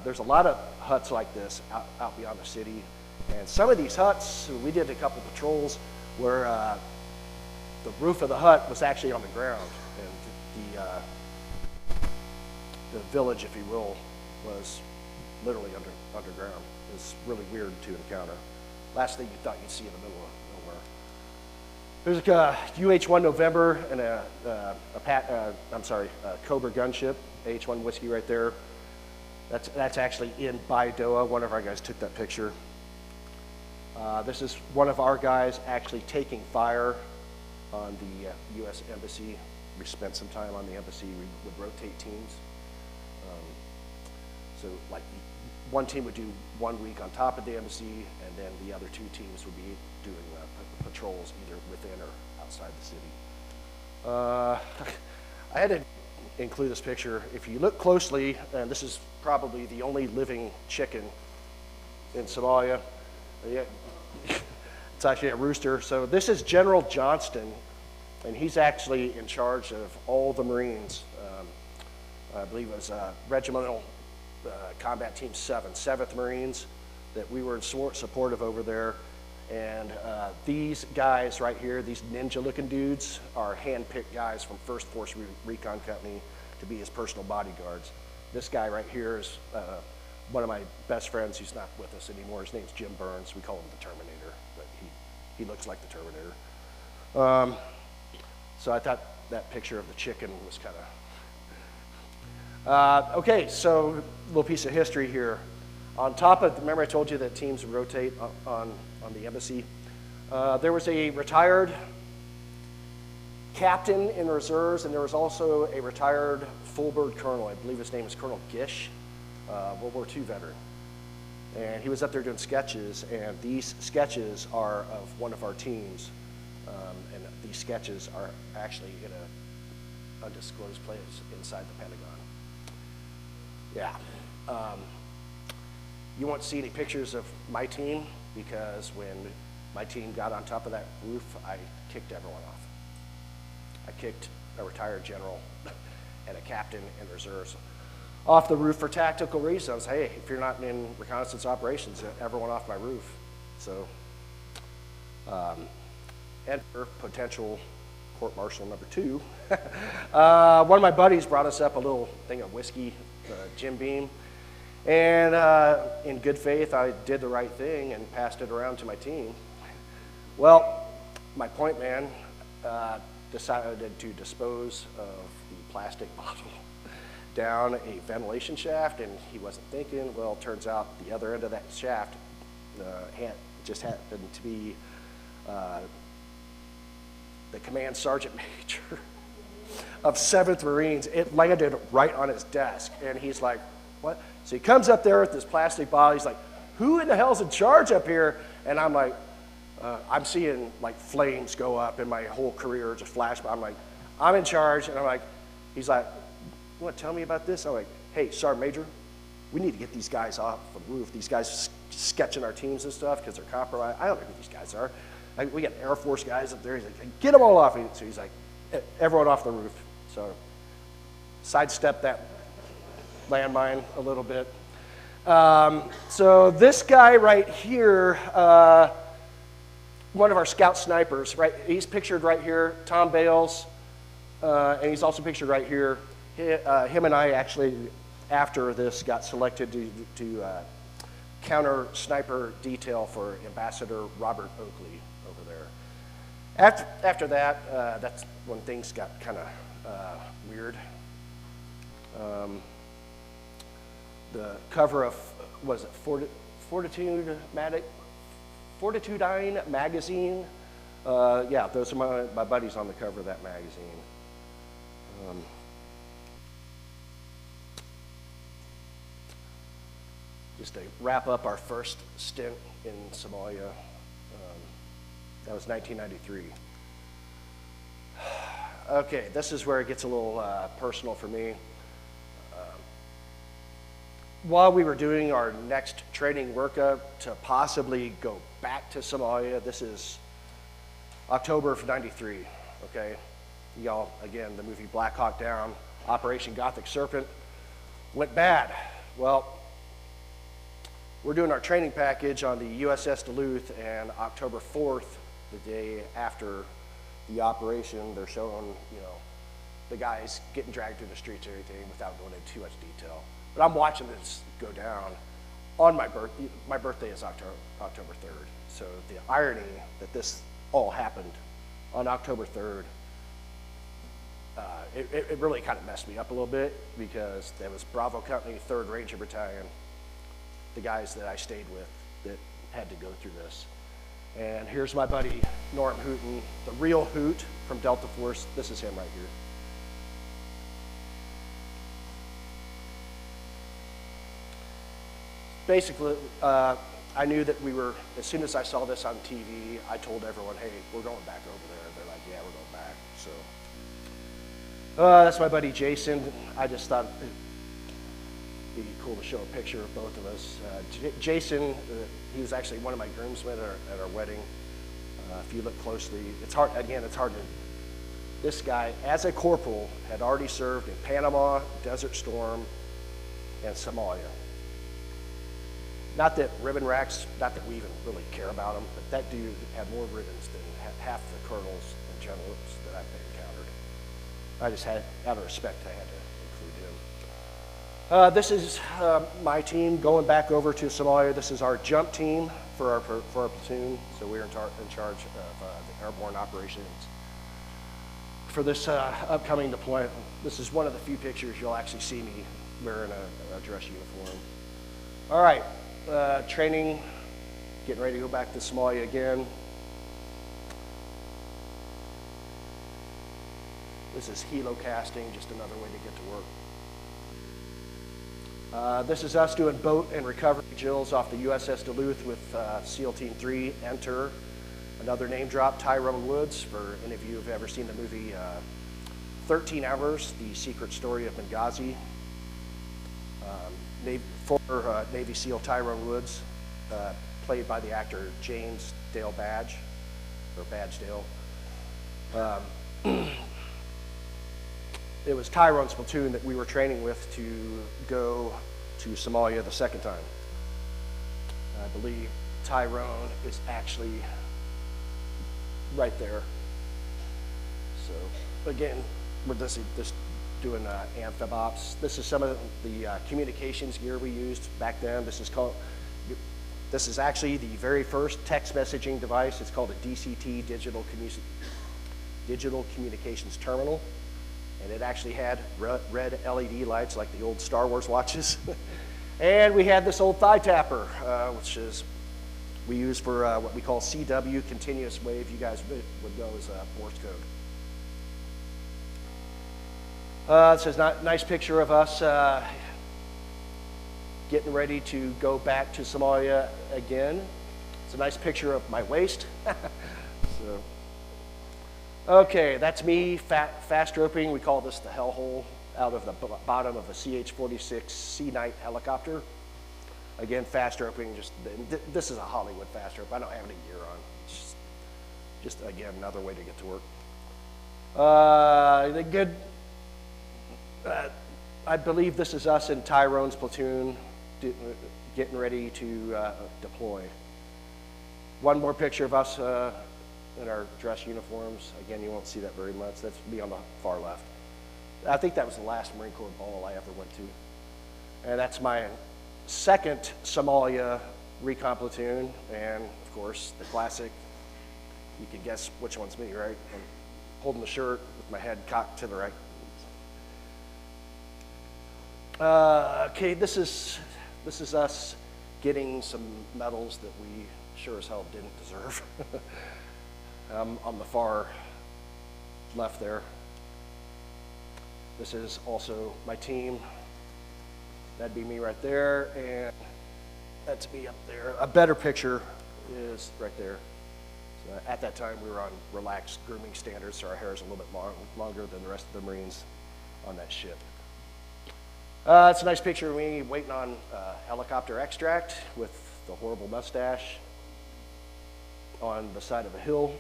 There's a lot of huts like this out beyond the city. And some of these huts, we did a couple patrols where the roof of the hut was actually on the ground. And the village, if you will, was literally underground. It's really weird to encounter. Last thing you thought you'd see in the middle of nowhere. There's a UH-1 November and a Cobra gunship, AH-1 Whiskey right there. That's actually in Baidoa. One of our guys took that picture. This is one of our guys actually taking fire on the U.S. Embassy. We spent some time on the embassy. We would rotate teams. So like one team would do 1 week on top of the embassy, and then the other two teams would be doing patrols either within or outside the city. I had to include this picture. If you look closely, and this is probably the only living chicken in Somalia. It's actually a rooster. So this is General Johnston, and he's actually in charge of all the Marines. I believe it was Regimental Combat Team 7, 7th Marines, that we were in support of over there. And these guys right here, these ninja-looking dudes, are hand-picked guys from 1st Force Recon Company to be his personal bodyguards. This guy right here is one of my best friends who's not with us anymore. His name's Jim Burns. We call him the Terminator, but he looks like the Terminator. So I thought that picture of the chicken was kind of... okay, so a little piece of history here. On top of, remember I told you that teams rotate on the embassy? There was a retired captain in reserves, and there was also a retired full-bird colonel. I believe his name is Colonel Gish, World War II veteran. And he was up there doing sketches, and these sketches are of one of our teams. And these sketches are actually in an undisclosed place inside the Pentagon. Yeah. You won't see any pictures of my team because when my team got on top of that roof, I kicked everyone off. I kicked a retired general and a captain in reserves off the roof for tactical reasons. Hey, if you're not in reconnaissance operations, everyone off my roof. So, and for potential court-martial number 2, one of my buddies brought us up a little thing of whiskey, Jim Beam. And in good faith, I did the right thing and passed it around to my team. Well, my point man decided to dispose of the plastic bottle down a ventilation shaft, and he wasn't thinking. Well, turns out the other end of that shaft just happened to be the command sergeant major of 7th Marines. It landed right on his desk, and he's like, what? So he comes up there with this plastic bottle. He's like, who in the hell's in charge up here? And I'm like, I'm seeing like flames go up in my whole career, just flash. I'm like, I'm in charge. And I'm like, he's like, you want to tell me about this? I'm like, hey, Sergeant Major, we need to get these guys off the roof. These guys sketching our teams and stuff because they're compromised. I don't know who these guys are. We got Air Force guys up there. He's like, get them all off. So he's like, everyone off the roof. So sidestep that landmine a little bit. So this guy right here, one of our scout snipers, right? He's pictured right here, Tom Bales, and he's also pictured right here. Him and I actually, after this, got selected to counter sniper detail for Ambassador Robert Oakley over there. After that, that's when things got kind of weird. The cover of, was it Fortitude Fortitudine magazine? Yeah, those are my buddies on the cover of that magazine. Just to wrap up our first stint in Somalia, that was 1993. Okay, this is where it gets a little personal for me. while we were doing our next training workup to possibly go back to Somalia, this is October of '93, okay? Y'all, again, the movie Black Hawk Down, Operation Gothic Serpent, went bad. Well, we're doing our training package on the USS Duluth, and October 4th, the day after the operation, they're showing, you know, the guys getting dragged through the streets and everything without going into too much detail. But I'm watching this go down on my birthday. My birthday is October 3rd. So the irony that this all happened on October 3rd, it really kind of messed me up a little bit, because there was Bravo Company, 3rd Ranger Battalion, the guys that I stayed with that had to go through this. And here's my buddy Norm Hooten, the real Hoot from Delta Force. This is him right here. Basically, I knew that we were, as soon as I saw this on TV, I told everyone, hey, we're going back over there. They're like, yeah, we're going back. So that's my buddy Jason. I just thought it'd be cool to show a picture of both of us. Jason, he was actually one of my groomsmen at our wedding. If you look closely, it's hard, again, it's hard to, this guy, as a corporal, had already served in Panama, Desert Storm, and Somalia. Not that ribbon racks, not that we even really care about him, but that dude had more ribbons than half the colonels and generals that I've encountered. I just had, out of respect, I had to include him. This is my team going back over to Somalia. This is our jump team for our platoon, so we're in charge of the airborne operations. For this upcoming deployment, this is one of the few pictures you'll actually see me wearing a dress uniform. All right. Training, getting ready to go back to Somalia again. This is helo casting, just another way to get to work. This is us doing boat and recovery drills off the USS Duluth with SEAL Team 3, Enter. Another name drop, Tyrone Woods, for any of you who've ever seen the movie 13 Hours, The Secret Story of Benghazi. Former Navy SEAL Tyrone Woods, played by the actor James Dale Badge, or Badgedale. It was Tyrone's platoon that we were training with to go to Somalia the second time. I believe Tyrone is actually right there. So again, we're just doing amphib ops. This is some of the communications gear we used back then. This is actually the very first text messaging device. It's called a DCT, Digital Communications Terminal. And it actually had red LED lights like the old Star Wars watches. And we had this old thigh tapper, which is we use for what we call CW, continuous wave. You guys would know as Morse code. This is a nice picture of us getting ready to go back to Somalia again. It's a nice picture of my waist. So, okay, that's me fast roping. We call this the hellhole out of the bottom of a CH-46 Sea Knight helicopter. Again, fast roping. This is a Hollywood fast rope. I don't have any gear on. It's just again another way to get to work. I believe this is us in Tyrone's platoon getting ready to deploy. One more picture of us in our dress uniforms. Again, you won't see that very much. That's me on the far left. I think that was the last Marine Corps ball I ever went to. And that's my second Somalia recon platoon. And of course, the classic, you can guess which one's me, right? I'm holding the shirt with my head cocked to the right. Okay, this is us getting some medals that we sure as hell didn't deserve. On the far left there. This is also my team. That'd be me right there, and that's me up there. A better picture is right there. So at that time, we were on relaxed grooming standards, so our hair is a little bit longer than the rest of the Marines on that ship. It's a nice picture of me waiting on helicopter extract with the horrible mustache on the side of a hill.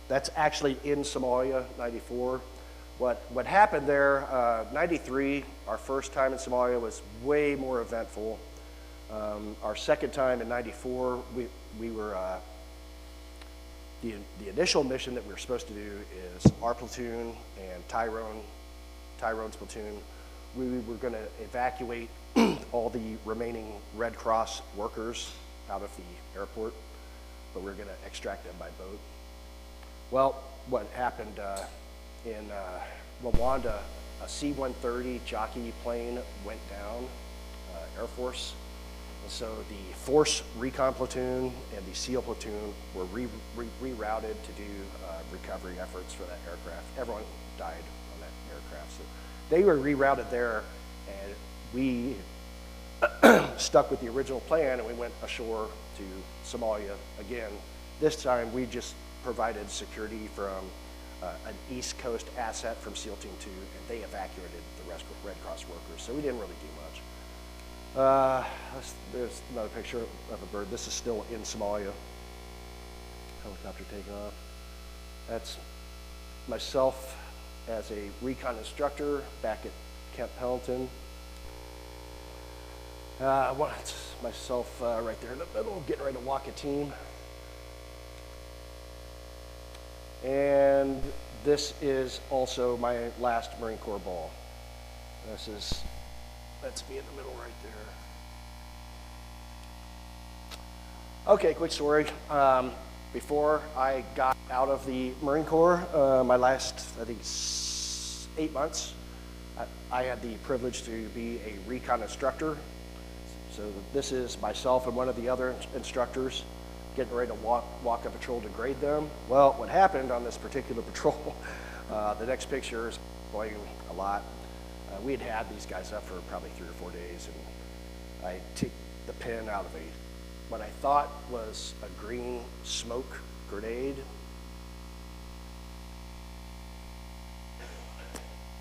That's actually in Somalia, 94. What happened there, 93, our first time in Somalia was way more eventful. Our second time in 94, we were, the initial mission that we were supposed to do is our platoon and Tyrone's platoon. We were going to evacuate all the remaining Red Cross workers out of the airport, but we were going to extract them by boat. Well, what happened in Rwanda, a C-130 jockey plane went down, Air Force. And so the Force Recon platoon and the SEAL platoon were rerouted to do recovery efforts for that aircraft. Everyone died on that aircraft. So they were rerouted there, and we stuck with the original plan, and we went ashore to Somalia again. This time we just provided security from an East Coast asset from SEAL Team 2, and they evacuated the rest of Red Cross workers, so we didn't really do much. There's another picture of a bird. This is still in Somalia. Helicopter taking off. That's myself as a recon instructor back at Camp Pendleton. It's myself right there in the middle, getting ready to walk a team. And this is also my last Marine Corps ball. That's me in the middle right there. Okay, quick story. Before I got out of the Marine Corps, my last, I think, 8 months, I had the privilege to be a recon instructor. So this is myself and one of the other instructors getting ready to walk a patrol to grade them. Well, what happened on this particular patrol, the next picture is going a lot. We had these guys up for probably 3 or 4 days, and I took the pin out of what I thought was a green smoke grenade.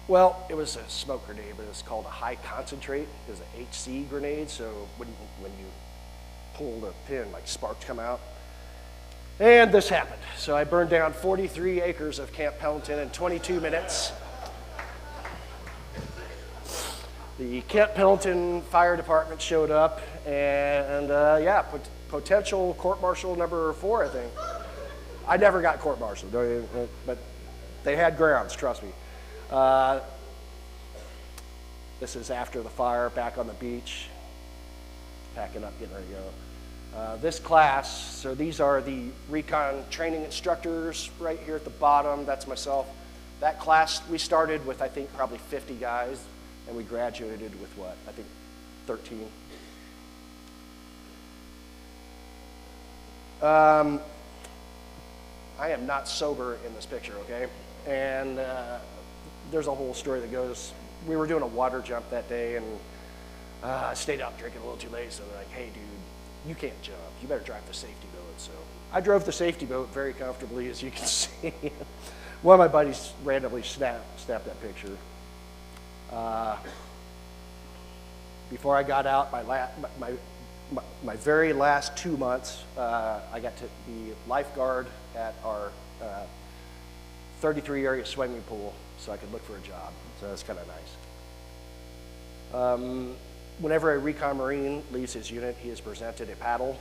Well, it was a smoke grenade, but it was called a high concentrate. It was an HC grenade, so when you pull the pin, like sparks come out. And this happened. So I burned down 43 acres of Camp Pendleton in 22 minutes. The Camp Pendleton Fire Department showed up, and potential court-martial number 4, I think. I never got court-martialed, but they had grounds, trust me. This is after the fire, back on the beach, packing up, getting ready to go. This class, so these are the recon training instructors right here at the bottom. That's myself. That class, we started with, I think, probably 50 guys, and we graduated with what? I think 13. I am not sober in this picture, okay? And there's a whole story that goes, we were doing a water jump that day, and I stayed up drinking a little too late, so they're like, hey, dude, you can't jump. You better drive the safety boat. So I drove the safety boat very comfortably, as you can see. One of my buddies randomly snapped that picture. Before I got out, my very last 2 months, I got to be lifeguard at our 33 area swimming pool, so I could look for a job. So that's kind of nice. Whenever a recon Marine leaves his unit, he is presented a paddle.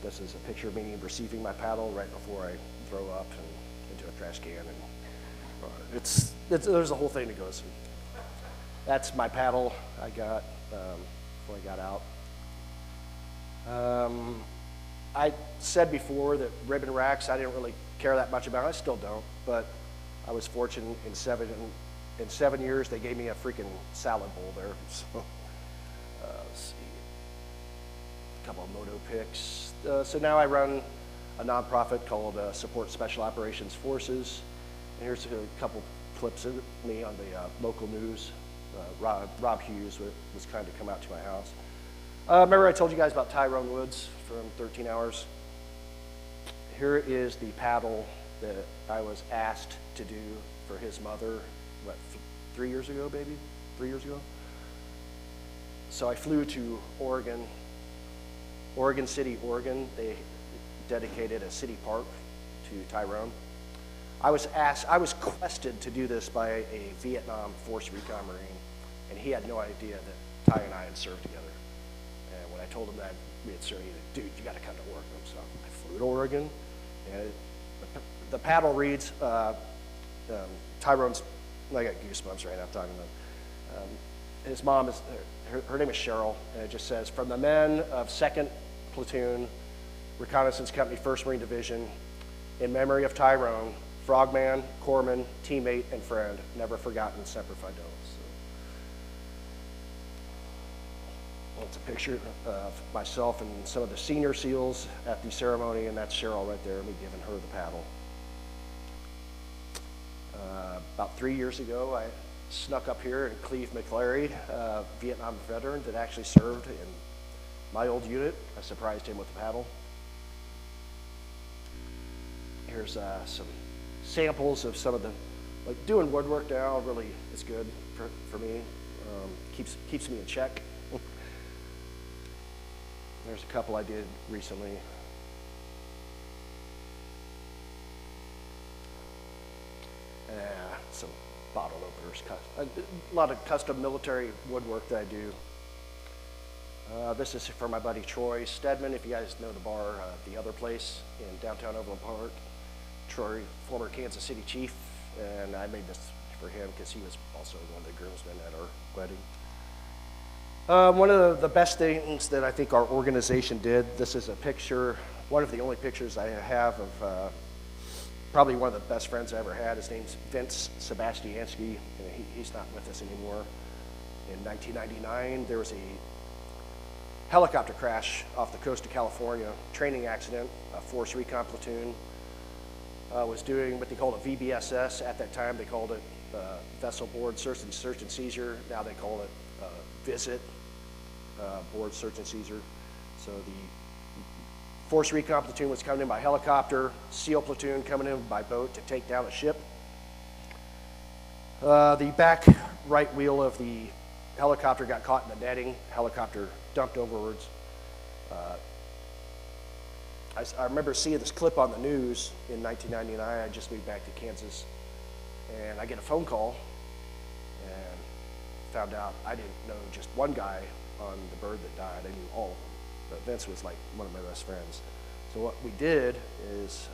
This is a picture of me receiving my paddle right before I throw up and into a trash can. And there's a whole thing that goes through. That's my paddle I got before I got out. I said before that ribbon racks I didn't really care that much about. I still don't, but I was fortunate in 7 years they gave me a freaking salad bowl there. So, let's see, a couple of moto pics. So now I run a nonprofit called Support Special Operations Forces. And here's a couple clips of me on the local news. Rob Hughes was kind to come out to my house. Remember I told you guys about Tyrone Woods from 13 Hours? Here is the paddle that I was asked to do for his mother, what, 3 years ago, baby? 3 years ago. So I flew to Oregon City, Oregon. They dedicated a city park to Tyrone. I was quested to do this by a Vietnam Force Recon Marine, and he had no idea that Ty and I had served together. And when I told him that we had served, he said, dude, you got to come to Oregon. So I flew to Oregon, and the paddle reads, Tyrone's, I got goosebumps right now talking about his mom is, her name is Cheryl, and it just says, from the men of 2nd Platoon, Reconnaissance Company, 1st Marine Division, in memory of Tyrone, frogman, corpsman, teammate, and friend, never forgotten, semper fidelis. So, it's a picture of myself and some of the senior SEALs at the ceremony, and that's Cheryl right there, me giving her the paddle. About 3 years ago, I snuck up here, and Cleve McClary, a Vietnam veteran that actually served in my old unit, I surprised him with the paddle. Here's some samples of some of the, like doing woodwork now really is good for me. Keeps me in check. There's a couple I did recently. Some bottle openers, a lot of custom military woodwork that I do. This is for my buddy Troy Stedman, if you guys know the bar, The Other Place in downtown Overland Park. Troy, former Kansas City chief, and I made this for him because he was also one of the groomsmen at our wedding. One of the best things that I think our organization did, this is a picture, one of the only pictures I have of probably one of the best friends I ever had. His name's Vince Sebastiansky, and he's not with us anymore. In 1999, there was a helicopter crash off the coast of California, training accident. A Force Recon platoon was doing what they called a VBSS. At that time, they called it Vessel Board Search and Seizure. Now they call it Visit Board Search and Seizure. So the Force Recon platoon was coming in by helicopter, SEAL platoon coming in by boat to take down a ship. The back right wheel of the helicopter got caught in the netting. Helicopter dumped overwards. I remember seeing this clip on the news in 1999. I just moved back to Kansas, and I get a phone call and found out I didn't know just one guy on the bird that died. I knew all of them. But Vince was like one of my best friends. So what we did is,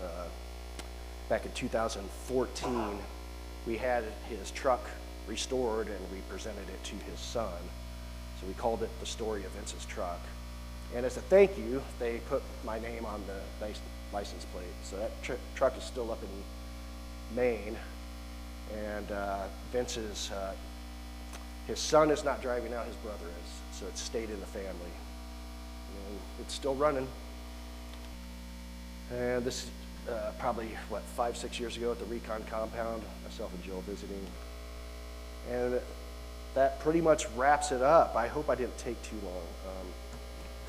back in 2014, we had his truck restored and we presented it to his son. So we called it The Story of Vince's Truck. And as a thank you, they put my name on the license plate. So that truck is still up in Maine. And Vince's, his son is not driving now, his brother is. So it stayed in the family. And it's still running. And this is probably, 5-6 years ago at the Recon compound, myself and Jill visiting. And that pretty much wraps it up. I hope I didn't take too long.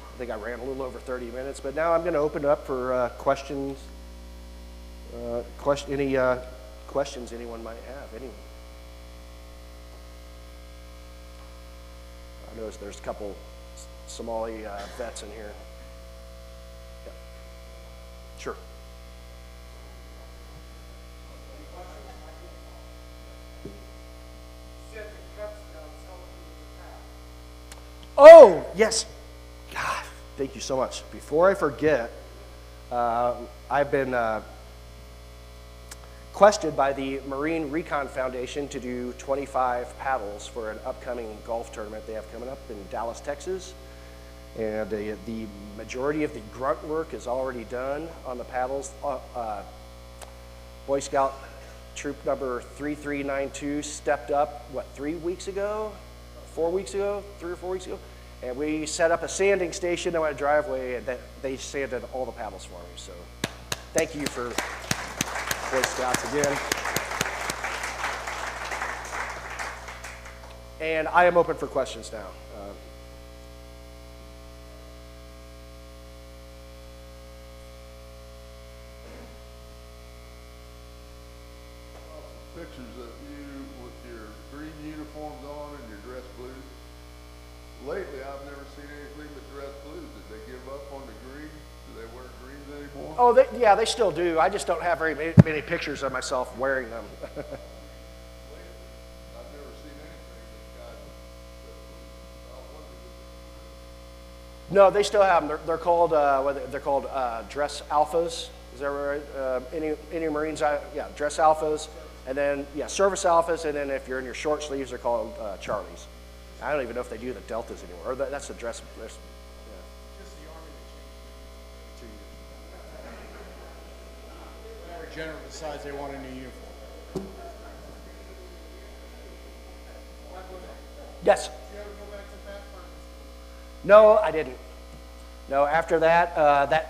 I think I ran a little over 30 minutes, but now I'm going to open it up for questions. Any questions anyone might have? Anyone? I noticed there's a couple Somali vets in here. Yeah. Sure. Oh, yes. God, thank you so much. Before I forget, I've been questioned by the Marine Recon Foundation to do 25 paddles for an upcoming golf tournament they have coming up in Dallas, Texas. And the majority of the grunt work is already done on the paddles. Boy Scout troop number 3392 stepped up, 3 weeks ago? 4 weeks ago? 3 or 4 weeks ago? And we set up a sanding station in my driveway, and they sanded all the paddles for me. So thank you for Boy Scouts again. And I am open for questions now. Pictures of you with your green uniforms on and your lately, I've never seen anything but dress blues. Did they give up on the greens? Do they wear greens anymore? Oh, yeah, they still do. I just don't have very many pictures of myself wearing them. I've never seen anything that's got dress blues. I wonder if No, they still have them. They're called dress alphas. Is that right? Any Marines? Yeah, dress alphas, and then service alphas, and then if you're in your short sleeves, they're called Charlies. I don't even know if they do the deltas anymore. Or that's the dress. Just the Army that changed the 2 years. Whenever general decides they want a new uniform. Yes. Did you ever go back to Pathfinder? No, I didn't. No, after that,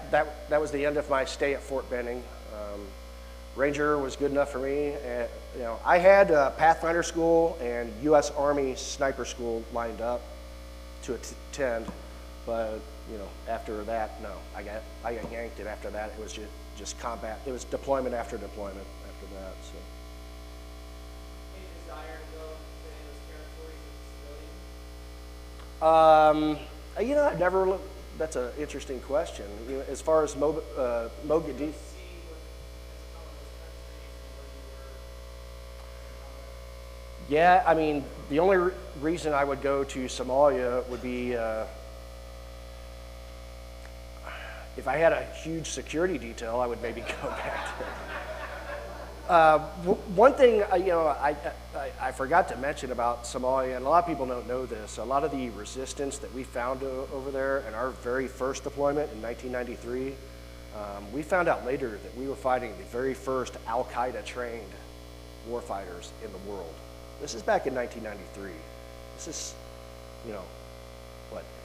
that was the end of my stay at Fort Benning. Ranger was good enough for me. And, I had Pathfinder school and U.S. Army sniper school lined up to attend, but after that, no, I got yanked, and after that, it was just combat. It was deployment after deployment after that. So. Any desire to go to any of those territories as a civilian? I've never looked. That's an interesting question. As far as Mogadishu. Yeah, I mean, the only reason I would go to Somalia would be if I had a huge security detail, I would maybe go back there. One thing, I forgot to mention about Somalia, and a lot of people don't know this, a lot of the resistance that we found over there in our very first deployment in 1993, we found out later that we were fighting the very first Al-Qaeda trained warfighters in the world. This is back in 1993. This is,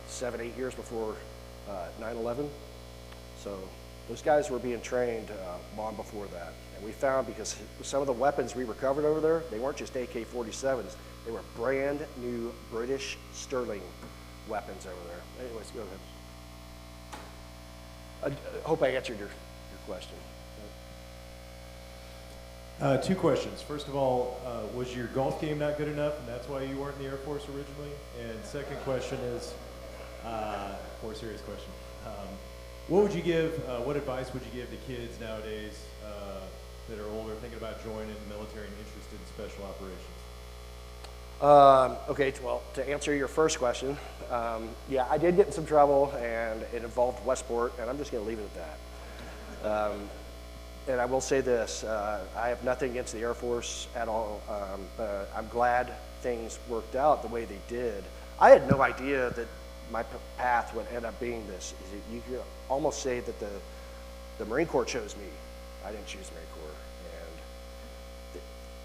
7, 8 years before 9/11? So those guys were being trained long before that. And we found, because some of the weapons we recovered over there, they weren't just AK-47s, they were brand new British Sterling weapons over there. Anyways, go ahead. I hope I answered your question. 2 questions. First of all, was your golf game not good enough, and that's why you weren't in the Air Force originally? And second question is, more serious question. What advice would you give to kids nowadays that are older, thinking about joining the military and interested in special operations? Okay, well, to answer your first question, I did get in some trouble, and it involved Westport, and I'm just going to leave it at that. And I will say this, I have nothing against the Air Force at all, but I'm glad things worked out the way they did. I had no idea that my path would end up being this. You could almost say that the Marine Corps chose me. I didn't choose the Marine Corps, and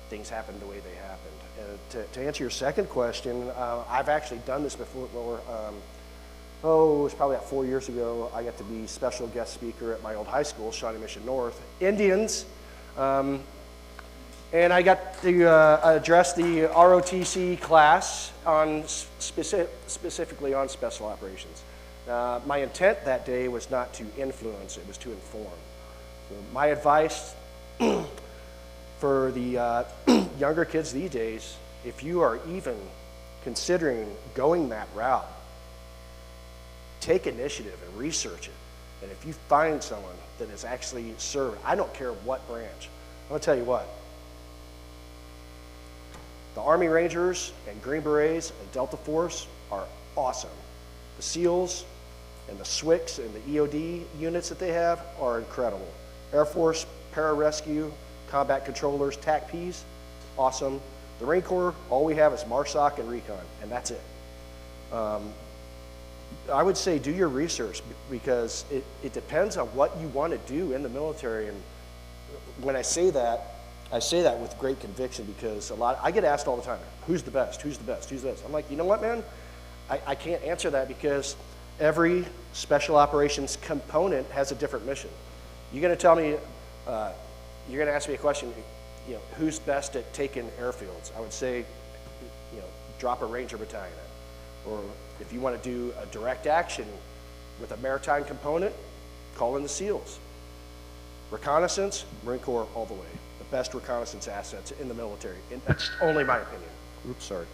things happened the way they happened. To answer your second question, I've actually done this before. It was probably about 4 years ago. I got to be special guest speaker at my old high school, Shawnee Mission North, Indians, and I got to address the ROTC class on specifically on special operations. My intent that day was not to influence; it was to inform. So my advice for the younger kids these days, if you are even considering going that route, take initiative and research it. And if you find someone that has actually served, I don't care what branch, I'm gonna tell you what, the Army Rangers and Green Berets and Delta Force are awesome. The SEALs and the SWCS and the EOD units that they have are incredible. Air Force, Pararescue, Combat Controllers, TACPs, awesome. The Marine Corps, all we have is MARSOC and Recon, and that's it. I would say do your research, because it depends on what you want to do in the military. And when I say that with great conviction, because I get asked all the time, who's the best, who's the best, who's the best? I'm like, you know what, man? I can't answer that, because every special operations component has a different mission. You're going to tell me, you're going to ask me a question, who's best at taking airfields? I would say, drop a Ranger battalion in. Or if you want to do a direct action with a maritime component, call in the SEALs. Reconnaissance, Marine Corps all the way. The best reconnaissance assets in the military. And that's only my opinion. Oops, sorry.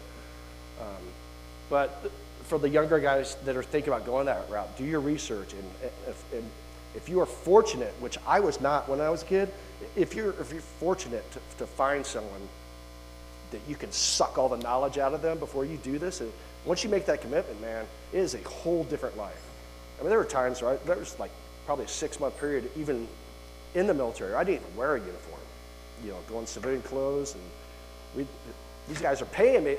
But for the younger guys that are thinking about going that route, do your research. And if you are fortunate, which I was not when I was a kid, if you're fortunate to find someone that you can suck all the knowledge out of them before you do this, and once you make that commitment, man, it is a whole different life. I mean, there were times, right, there was like probably a 6-month period, even in the military, I didn't even wear a uniform, you know, going civilian clothes, and these guys are paying me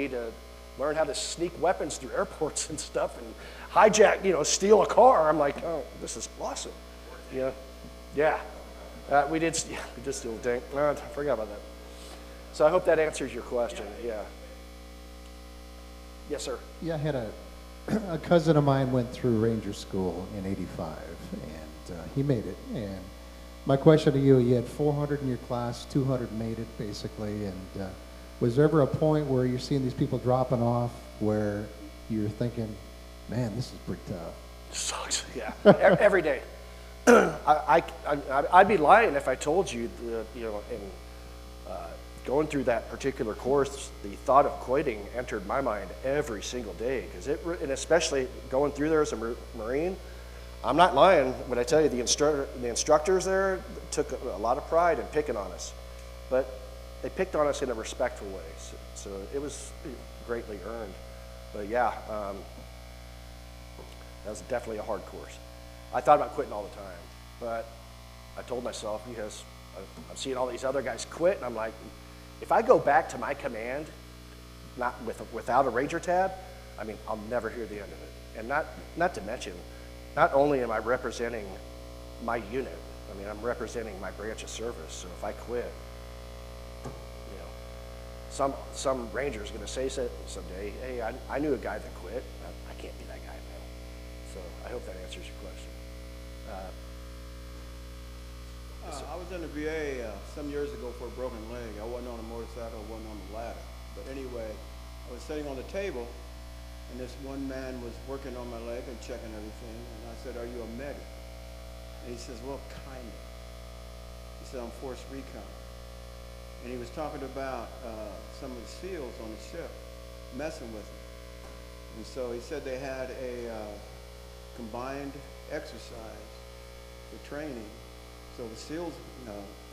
to learn how to sneak weapons through airports and stuff, and hijack, you know, steal a car. I'm like, oh, this is awesome, you know? Yeah, we did steal a tank. I forgot about that. So I hope that answers your question. Yeah. Yes, sir. Yeah, I had a cousin of mine went through Ranger School in '85, and he made it. And my question to you had 400 in your class, 200 made it, basically. And was there ever a point where you're seeing these people dropping off where you're thinking, man, this is pretty tough? Sucks, yeah. Every day. I'd be lying if I told you, you know, in going through that particular course, the thought of quitting entered my mind every single day. And especially going through there as a Marine, I'm not lying when I tell you the instructors there took a lot of pride in picking on us. But they picked on us in a respectful way, so it was greatly earned. But yeah, that was definitely a hard course. I thought about quitting all the time, but I told myself, because I'm seeing all these other guys quit, and I'm like, if I go back to my command, without a Ranger tab, I mean, I'll never hear the end of it. And not to mention, not only am I representing my unit, I mean, I'm representing my branch of service. So if I quit, you know, some Ranger is going to say someday, hey, I knew a guy that quit. I can't be that guy now. So I hope that answers your question. I was in the VA some years ago for a broken leg. I wasn't on a motorcycle, I wasn't on the ladder. But anyway, I was sitting on the table, and this one man was working on my leg and checking everything. And I said, are you a medic? And he says, well, kind of. He said, I'm Force Recon. And he was talking about some of the SEALs on the ship, messing with him. And so he said they had a combined exercise for training. So the SEALs,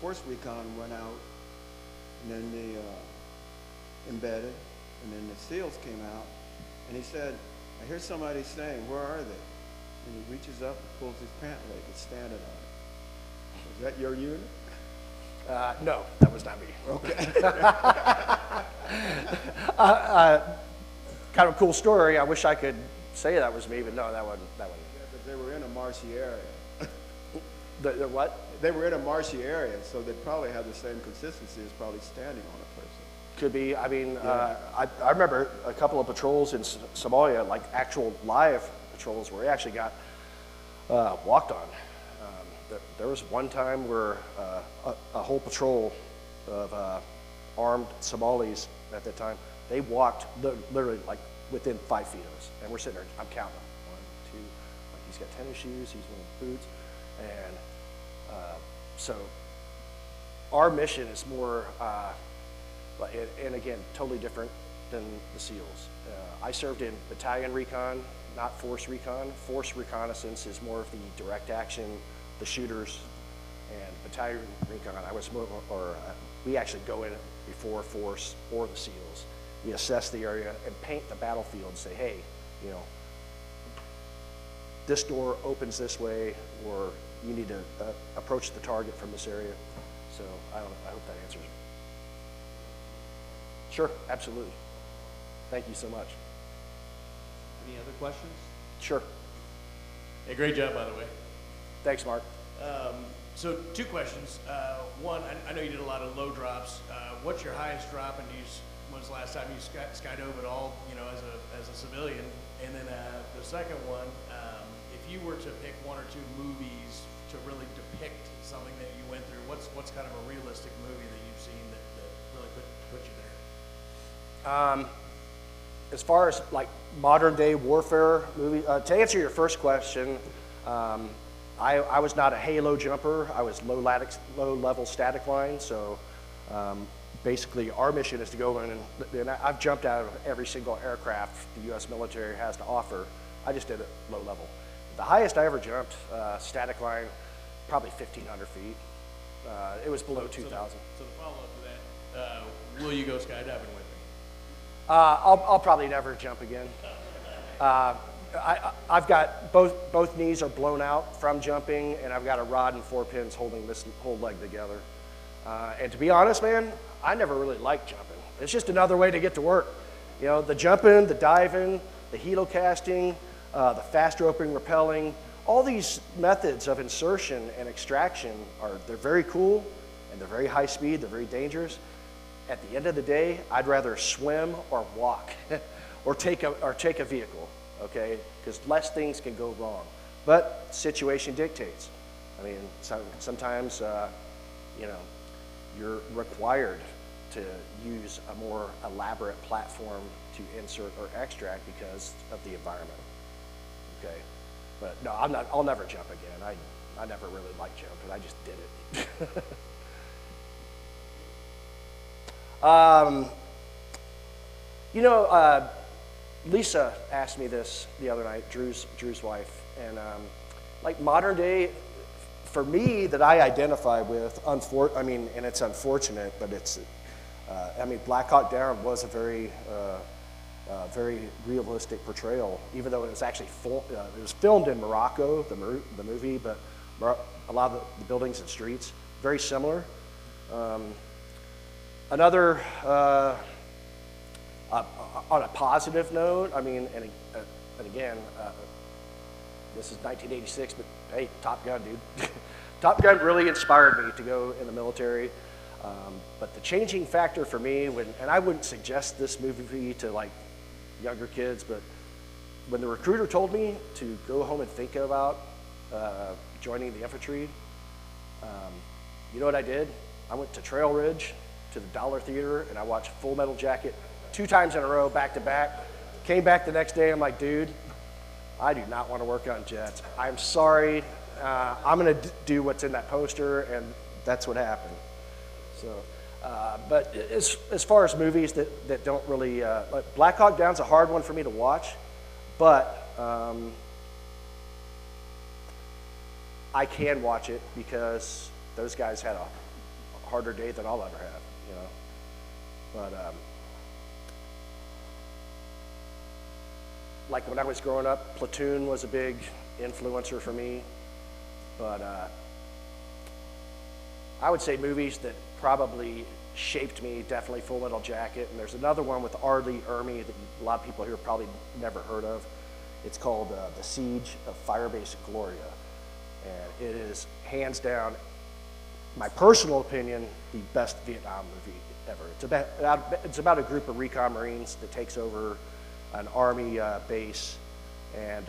Force Recon went out, and then they embedded, and then the SEALs came out, and he said, I hear somebody saying, where are they? And he reaches up and pulls his pant leg and standing on it. Is that your unit? No, that was not me. Okay. Kind of a cool story. I wish I could say that was me, but no, that wasn't. Yeah, but they were in a marshy area. The what? They were in a marshy area, so they probably have the same consistency as probably standing on a person. Could be. I mean, yeah. I remember a couple of patrols in Somalia, like actual live patrols, where we actually got walked on. There was one time where a whole patrol of armed Somalis at that time, they walked literally like within 5 feet of us, and we're sitting there. I'm counting them. 1, 2. Like he's got tennis shoes, he's wearing boots, and so our mission is more, and again, totally different than the SEALs. I served in Battalion Recon, not Force Recon. Force Reconnaissance is more of the direct action, the shooters, and Battalion Recon, I was more, we actually go in before Force or the SEALs. We assess the area and paint the battlefield and say, hey, you know, this door opens this way, or you need to approach the target from this area. So I hope that answers it. Sure, absolutely. Thank you so much. Any other questions? Sure. Hey, great job, by the way. Thanks, Mark. So 2 questions. One, I know you did a lot of low drops. What's your highest drop, and when's the last time you skydove at all, you know, as a civilian? And then the second one, if you were to pick 1 or 2 movies to really depict something that you went through, what's kind of a realistic movie that you've seen that really put you there? As far as like modern day warfare movie, to answer your first question, I was not a halo jumper. I was low level static line. So basically our mission is to go in and I've jumped out of every single aircraft the U.S. military has to offer. I just did it low level. The highest I ever jumped, static line, probably 1,500 feet. It was below 2,000. So the follow-up to that, will you go skydiving with me? I'll probably never jump again. I've got both knees are blown out from jumping, and I've got a rod and 4 pins holding this whole leg together. And to be honest, man, I never really liked jumping. It's just another way to get to work. You know, the jumping, the diving, the helocasting, the fast roping, rappelling, all these methods of insertion and extraction they're very cool, and they're very high speed, they're very dangerous. At the end of the day, I'd rather swim or walk or take a vehicle, okay? Because less things can go wrong. But situation dictates. I mean, sometimes, you know, you're required to use a more elaborate platform to insert or extract because of the environment, okay? But no, I'll never jump again. I never really liked jumping. I just did it. You know, Lisa asked me this the other night, Drew's wife, and like modern day, for me that I identify with, I mean, and it's unfortunate, but it's, I mean, Black Hawk Down was a very realistic portrayal, even though it was actually it was filmed in Morocco, the movie, but a lot of the buildings and streets very similar. Another, on a positive note, I mean, and again, this is 1986, but hey, Top Gun, dude. Top Gun really inspired me to go in the military. But the changing factor for me, and I wouldn't suggest this movie to like younger kids, but when the recruiter told me to go home and think about joining the infantry, you know what I did? I went to Trail Ridge, to the Dollar Theater, and I watched Full Metal Jacket 2 times in a row, back to back. Came back the next day, I'm like, dude, I do not want to work on jets. I'm sorry, I'm gonna do what's in that poster, and that's what happened. So, but as far as movies that don't really, like Black Hawk Down's a hard one for me to watch, but I can watch it because those guys had a harder day than I'll ever have, you know. But like when I was growing up, Platoon was a big influencer for me. But I would say movies that probably shaped me, definitely Full Metal Jacket. And there's another one with R. Lee Ermey that a lot of people here probably never heard of. It's called The Siege of Firebase Gloria. And it is hands down, my personal opinion, the best Vietnam movie ever. It's about a group of recon Marines that takes over an Army base, and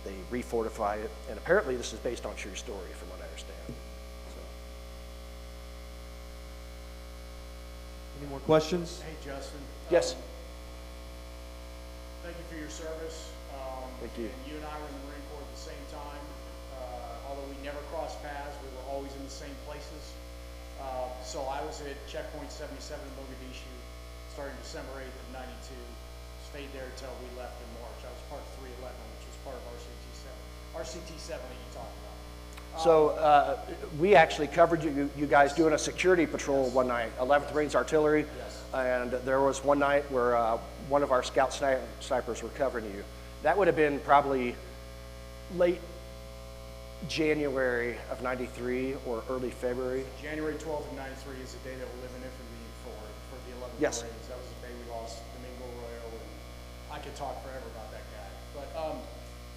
they refortify it. And apparently this is based on true story, from what I understand. So. Any more questions? Hey, Justin. Yes. Thank you for your service. Thank you. And you and I were in the Marine Corps at the same time. Although we never crossed paths, we were always in the same places. So I was at Checkpoint 77 in Mogadishu, starting December 8th of '92. Stayed there until we left in March. I was part of 311, which was part of RCT-7 that you talked about. So we actually covered you guys doing a security patrol one night, 11th Marines Artillery, and there was one night where one of our scout snipers were covering you. That would have been probably late January of '93 or early February. January 12th of '93 is the day that will live in infamy for the 11th Yes. Marines. That was the day we lost Domingo Arroyo, and I could talk forever about that guy. But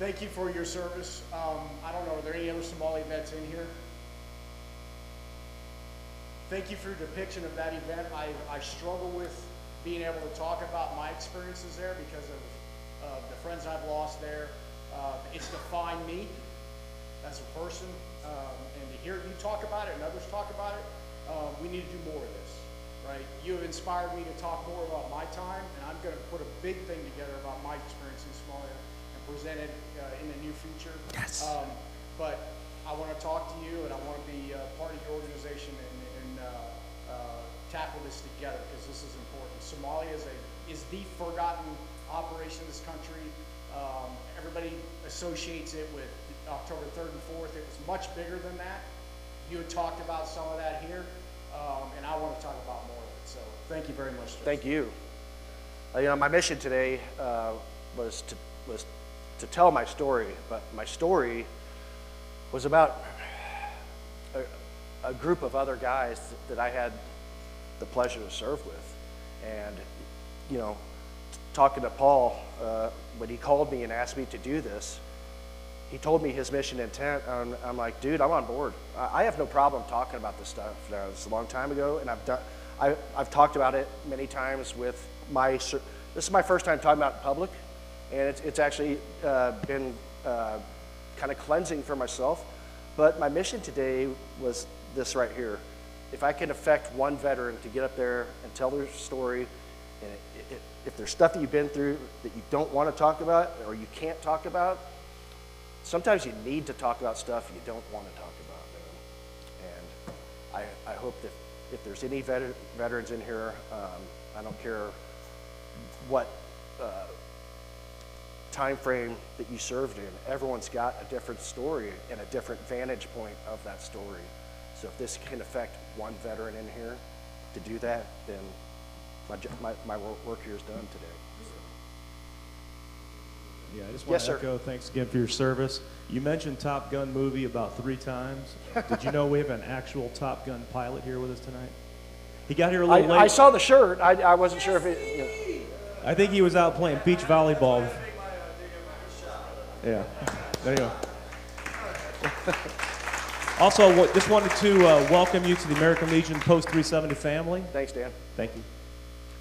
thank you for your service. I don't know, are there any other Somali vets in here? Thank you for your depiction of that event. I struggle with being able to talk about my experiences there because of the friends I've lost there. It's defined me as a person, and to hear you talk about it and others talk about it, we need to do more of this, right? You have inspired me to talk more about my time, and I'm going to put a big thing together about my experience in Somalia and present it in the near future. Yes. But I want to talk to you, and I want to be part of your organization and tackle this together because this is important. Somalia is the forgotten operation in this country. Everybody associates it with October 3rd and 4th. It was much bigger than that. You had talked about some of that here, and I want to talk about more of it. So thank you very much, Justin. Thank you. My mission today was to tell my story, but my story was about a group of other guys that I had the pleasure to serve with. And, talking to Paul, when he called me and asked me to do this, he told me his mission intent. I'm like, dude, I'm on board. I have no problem talking about this stuff. Now, it's a long time ago, and I've talked about it many times with this is my first time talking about it in public, and it's actually been kind of cleansing for myself. But my mission today was this right here. If I can affect one veteran to get up there and tell their story, and if there's stuff that you've been through that you don't want to talk about or you can't talk about, sometimes you need to talk about stuff you don't want to talk about. And I hope that if there's any veterans in here, I don't care what time frame that you served in, everyone's got a different story and a different vantage point of that story. So if this can affect one veteran in here to do that, then my work here is done today. Yeah, I just want Yes, to sir. echo thanks again for your service. You mentioned Top Gun movie about 3 times. Did you know we have an actual Top Gun pilot here with us tonight? He got here a little late. I saw the shirt. I wasn't sure if it. I think he was out playing beach volleyball. Yeah, there you go. Also, just wanted to welcome you to the American Legion Post 370 family. Thanks, Dan. Thank you.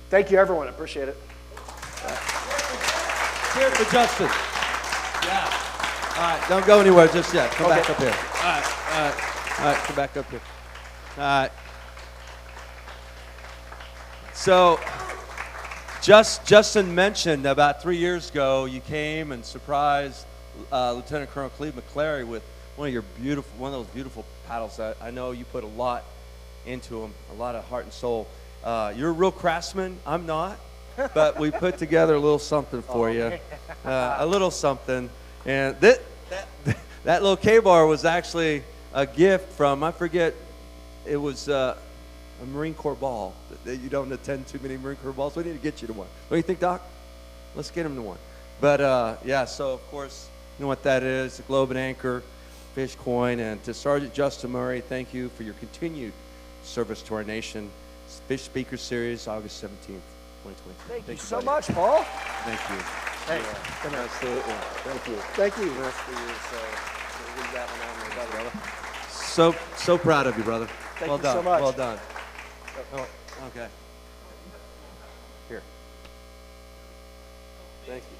Thank you, everyone. I appreciate it. Cheers for Justin. Yeah. All right, don't go anywhere just yet. Come back up here. All right, come back up here. All right. So, Justin mentioned about 3 years ago you came and surprised Lieutenant Colonel Cleve McClary with one of those beautiful paddles. I know you put a lot into them, a lot of heart and soul. You're a real craftsman. I'm not, but we put together a little something for you, a little something. And that little K-bar was actually a gift from, I forget, it was a Marine Corps ball. You don't attend too many Marine Corps balls. We need to get you to one. What do you think, Doc? Let's get him to one. But yeah, so of course, you know what that is, the globe and anchor, fish coin. And to Sergeant Justin Murray, thank you for your continued service to our nation. Fish Speaker Series, August 17th, 2020. Thank you so much, Paul. Thank you. Hey, Absolutely. thank you. Thank you. Leave that one on there, brother. So proud of you, brother. Thank Well you done. so much. Well done. Oh, okay. Here. Thank you.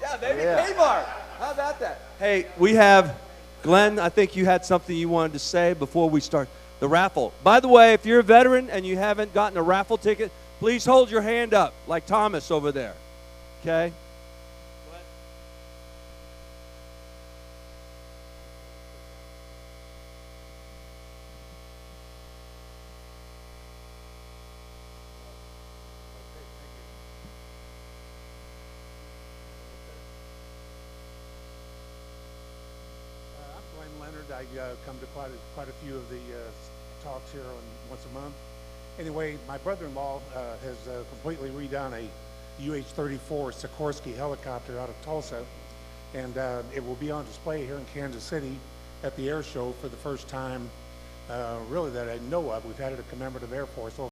Yeah, baby, Yeah. K-bar. How about that? Hey, we have Glenn. I think you had something you wanted to say before we start the raffle. By the way, if you're a veteran and you haven't gotten a raffle ticket, please hold your hand up like Thomas over there. Okay? I come to quite a few of the talks here once a month. Anyway, my brother-in-law has completely redone a UH-34 Sikorsky helicopter out of Tulsa, and it will be on display here in Kansas City at the air show for the first time, really that I know of. We've had it at Commemorative Air Force